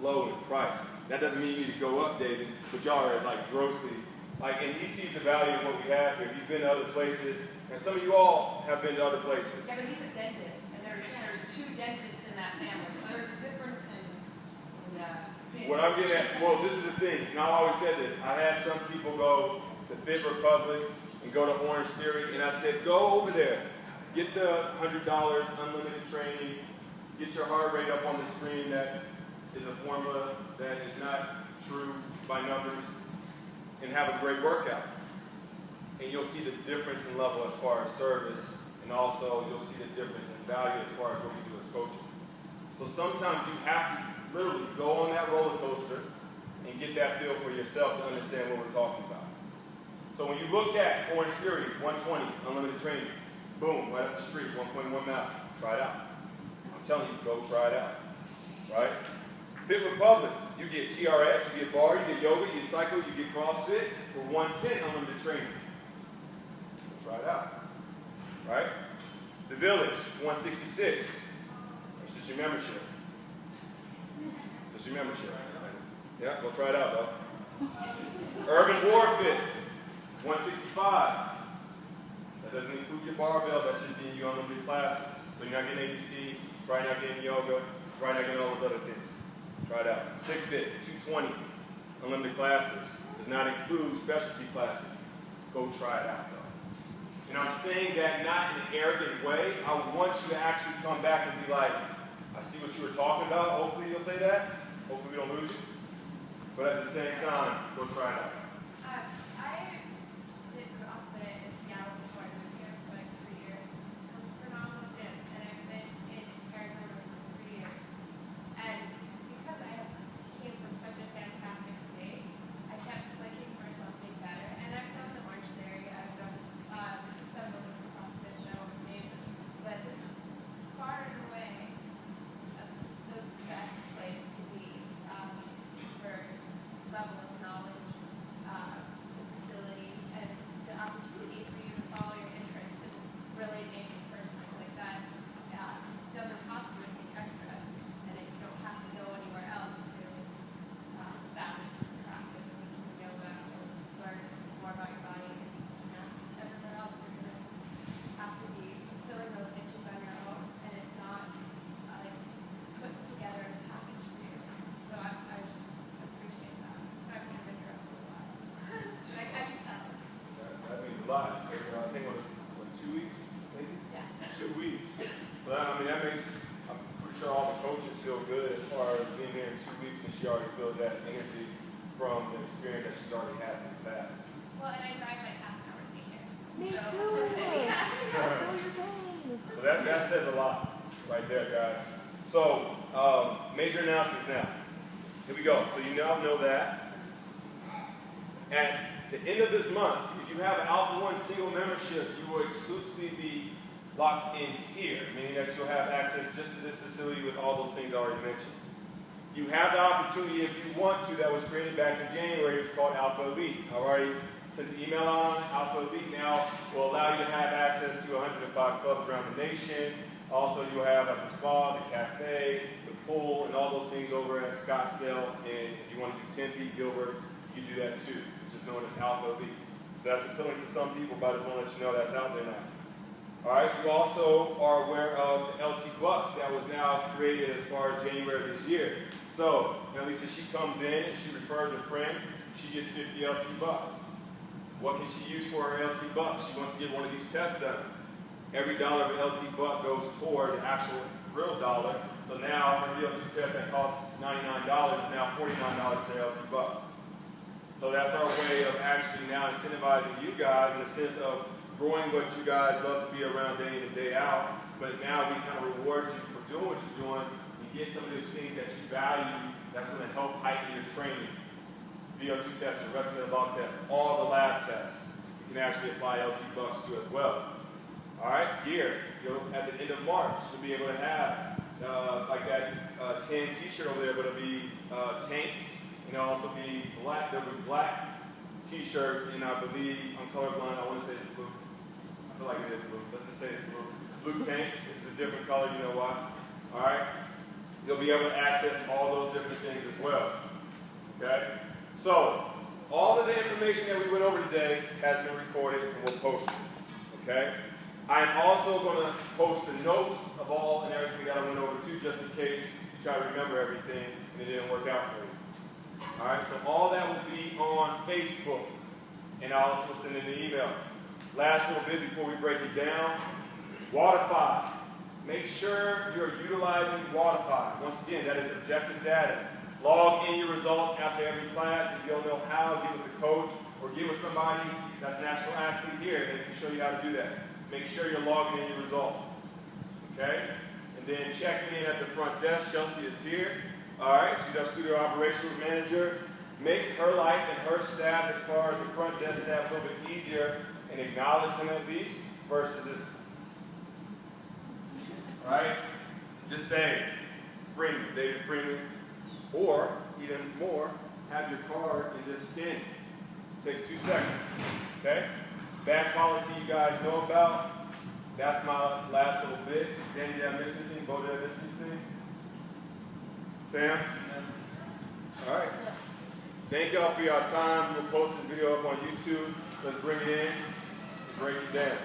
low in price. That doesn't mean you need to go up, David, but y'all are like grossly, like, and he sees the value of what we have here. He's been to other places, and some of you all have been to other places. Yeah, but he's a dentist, and there's two dentists in that family, so there's a difference in What I'm getting at, well, this is the thing, and I always said this. I had some people go to Fit Republic and go to Orange Theory, and I said, go over there. Get the $100 unlimited training. Get your heart rate up on the screen. That is a formula that is not true by numbers. And have a great workout. And you'll see the difference in level as far as service. And also, you'll see the difference in value as far as what we do as coaches. So sometimes you have to literally go on that roller coaster and get that feel for yourself to understand what we're talking about. So when you look at Orange Theory, 120, unlimited training, boom, right up the street, 1.1 miles, try it out. I'm telling you, go try it out, right? Fit Republic, you get TRX, you get bar, you get yoga, you get cycle, you get CrossFit for 110 unlimited training. Go try it out, right? The Village, 166. That's just your membership. Just your membership. Yeah, go try it out, though. Urban Warfit, 165. That doesn't include your barbell, that's just getting you unlimited classes. So you're not getting ABC, probably not getting yoga, probably not getting all those other things. Try it out. SickFit, 220, unlimited classes. Does not include specialty classes. Go try it out, though. And I'm saying that not in an arrogant way. I want you to actually come back and be like, I see what you were talking about. Hopefully you'll say that. Hopefully we don't lose you. But at the same time, go try it out. I did CrossFit in Seattle before I moved here for like 3 years. It was a phenomenal gym, and I've been in Arizona for 3 years. And because I came from such a fantastic space, I kept looking for something better. And I've done the Orange Theory, I've done some of the CrossFit show, but this is far and away the best place to be for level of knowledge, facility, and the opportunity for you to follow your interests and really make it personal like that. Doesn't cost you anything extra, and you don't have to go anywhere else to balance your practice with some yoga or learn more about your body and gymnastics. Everywhere else, you're going to have to be filling those niches on your own, and it's not like put together in a package for you. So I just appreciate that. I've been here for a while. I can tell. That means a lot. I think what 2 weeks, maybe? Yeah. 2 weeks. So that, I mean, that makes, I'm pretty sure all the coaches feel good as far as being here in 2 weeks, and she already feels that energy from the experience that she's already had in the past. Well, and I drive like half an hour to be here. Me So- too. Yeah. So that says a lot right there, guys. So, major announcements now. Here we go. So you now know that. At the end of this month, if you have an Alpha One single membership, you will exclusively be locked in here, meaning that you'll have access just to this facility with all those things I already mentioned. You have the opportunity, if you want to, that was created back in January. It's called Alpha Elite. I already said sent the email on. Alpha Elite now will allow you to have access to 105 clubs around the nation. Also, you'll have like the spa, the cafe, the pool, and all those things over at Scottsdale. And if you want to do Tempe, Gilbert, you can do that too, which is known as Alpha Elite. So that's appealing to some people, but I just want to let you know that's out there now. All right, you also are aware of the LT Bucks that was now created as far as January of this year. So, now Lisa, she comes in and she refers a friend, she gets 50 LT Bucks. What can she use for her LT Bucks? She wants to get one of these tests done. Every dollar of an LT Buck goes toward the actual real dollar. So now her DLT test that costs $99 is now $49 for LT Bucks. So that's our way of actually now incentivizing you guys in the sense of growing what you guys love to be around day in and day out. But now we kind of reward you for doing what you're doing. You get some of those things that you value that's going to help heighten your training. VO2 tests, the rest of the log tests, all the lab tests. You can actually apply LT Bucks to as well. All right, gear. At the end of March, you'll be able to have like that tan t-shirt over there, but it'll be tanks, and it'll also be black. There'll be black t-shirts, and I believe, I'm colorblind, I want to say it's blue. I feel like it is blue. Let's just say it's blue. Blue tanks. If it's a different color, you know why. All right? You'll be able to access all those different things as well. Okay? So, all of the information that we went over today has been recorded and we'll post it. Okay? I'm also going to post the notes of all and everything that I went over too, just in case you try to remember everything and it didn't work out for you. Alright, so all that will be on Facebook, and I'll also send in the email. Last little bit before we break it down, Waterfy. Make sure you're utilizing Waterfy. Once again, that is objective data. Log in your results after every class. If you don't know how, get with the coach or get with somebody that's an actual athlete here and they can show you how to do that. Make sure you're logging in your results. Okay? And then checking in at the front desk. Chelsea is here. All right, she's our studio operations manager. Make her life and her staff, as far as the front desk staff, a little bit easier and acknowledge them at least versus this. All right? Just say Freeman, David Freeman, or even more, have your card and just scan it. It takes 2 seconds. Okay? Badge policy you guys know about. That's my last little bit. Danny, did I miss anything? Bo, did I miss anything? Sam? All right. Thank y'all for your time. We'll post this video up on YouTube. Let's bring it in and break it down.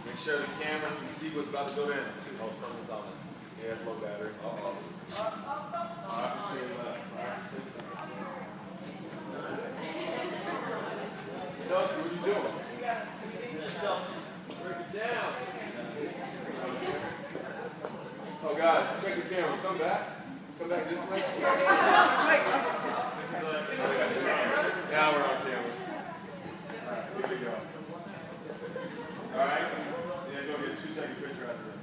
Make sure the camera can see what's about to go down. Oh, something's on it. Yeah, it's low battery. Uh-oh. I can see it left. Chelsea, what are you doing? Chelsea, break it down. Oh, guys, check the camera. Come back. Come back this way. Now we're on camera. All right, here we go. All right? You guys go get a 2-second picture after this.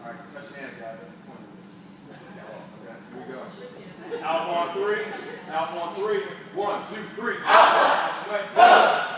All right, touch hands, guys. That's the point. Okay, here we go. Out on 3. Out on 3. 1, 2, 3. Out.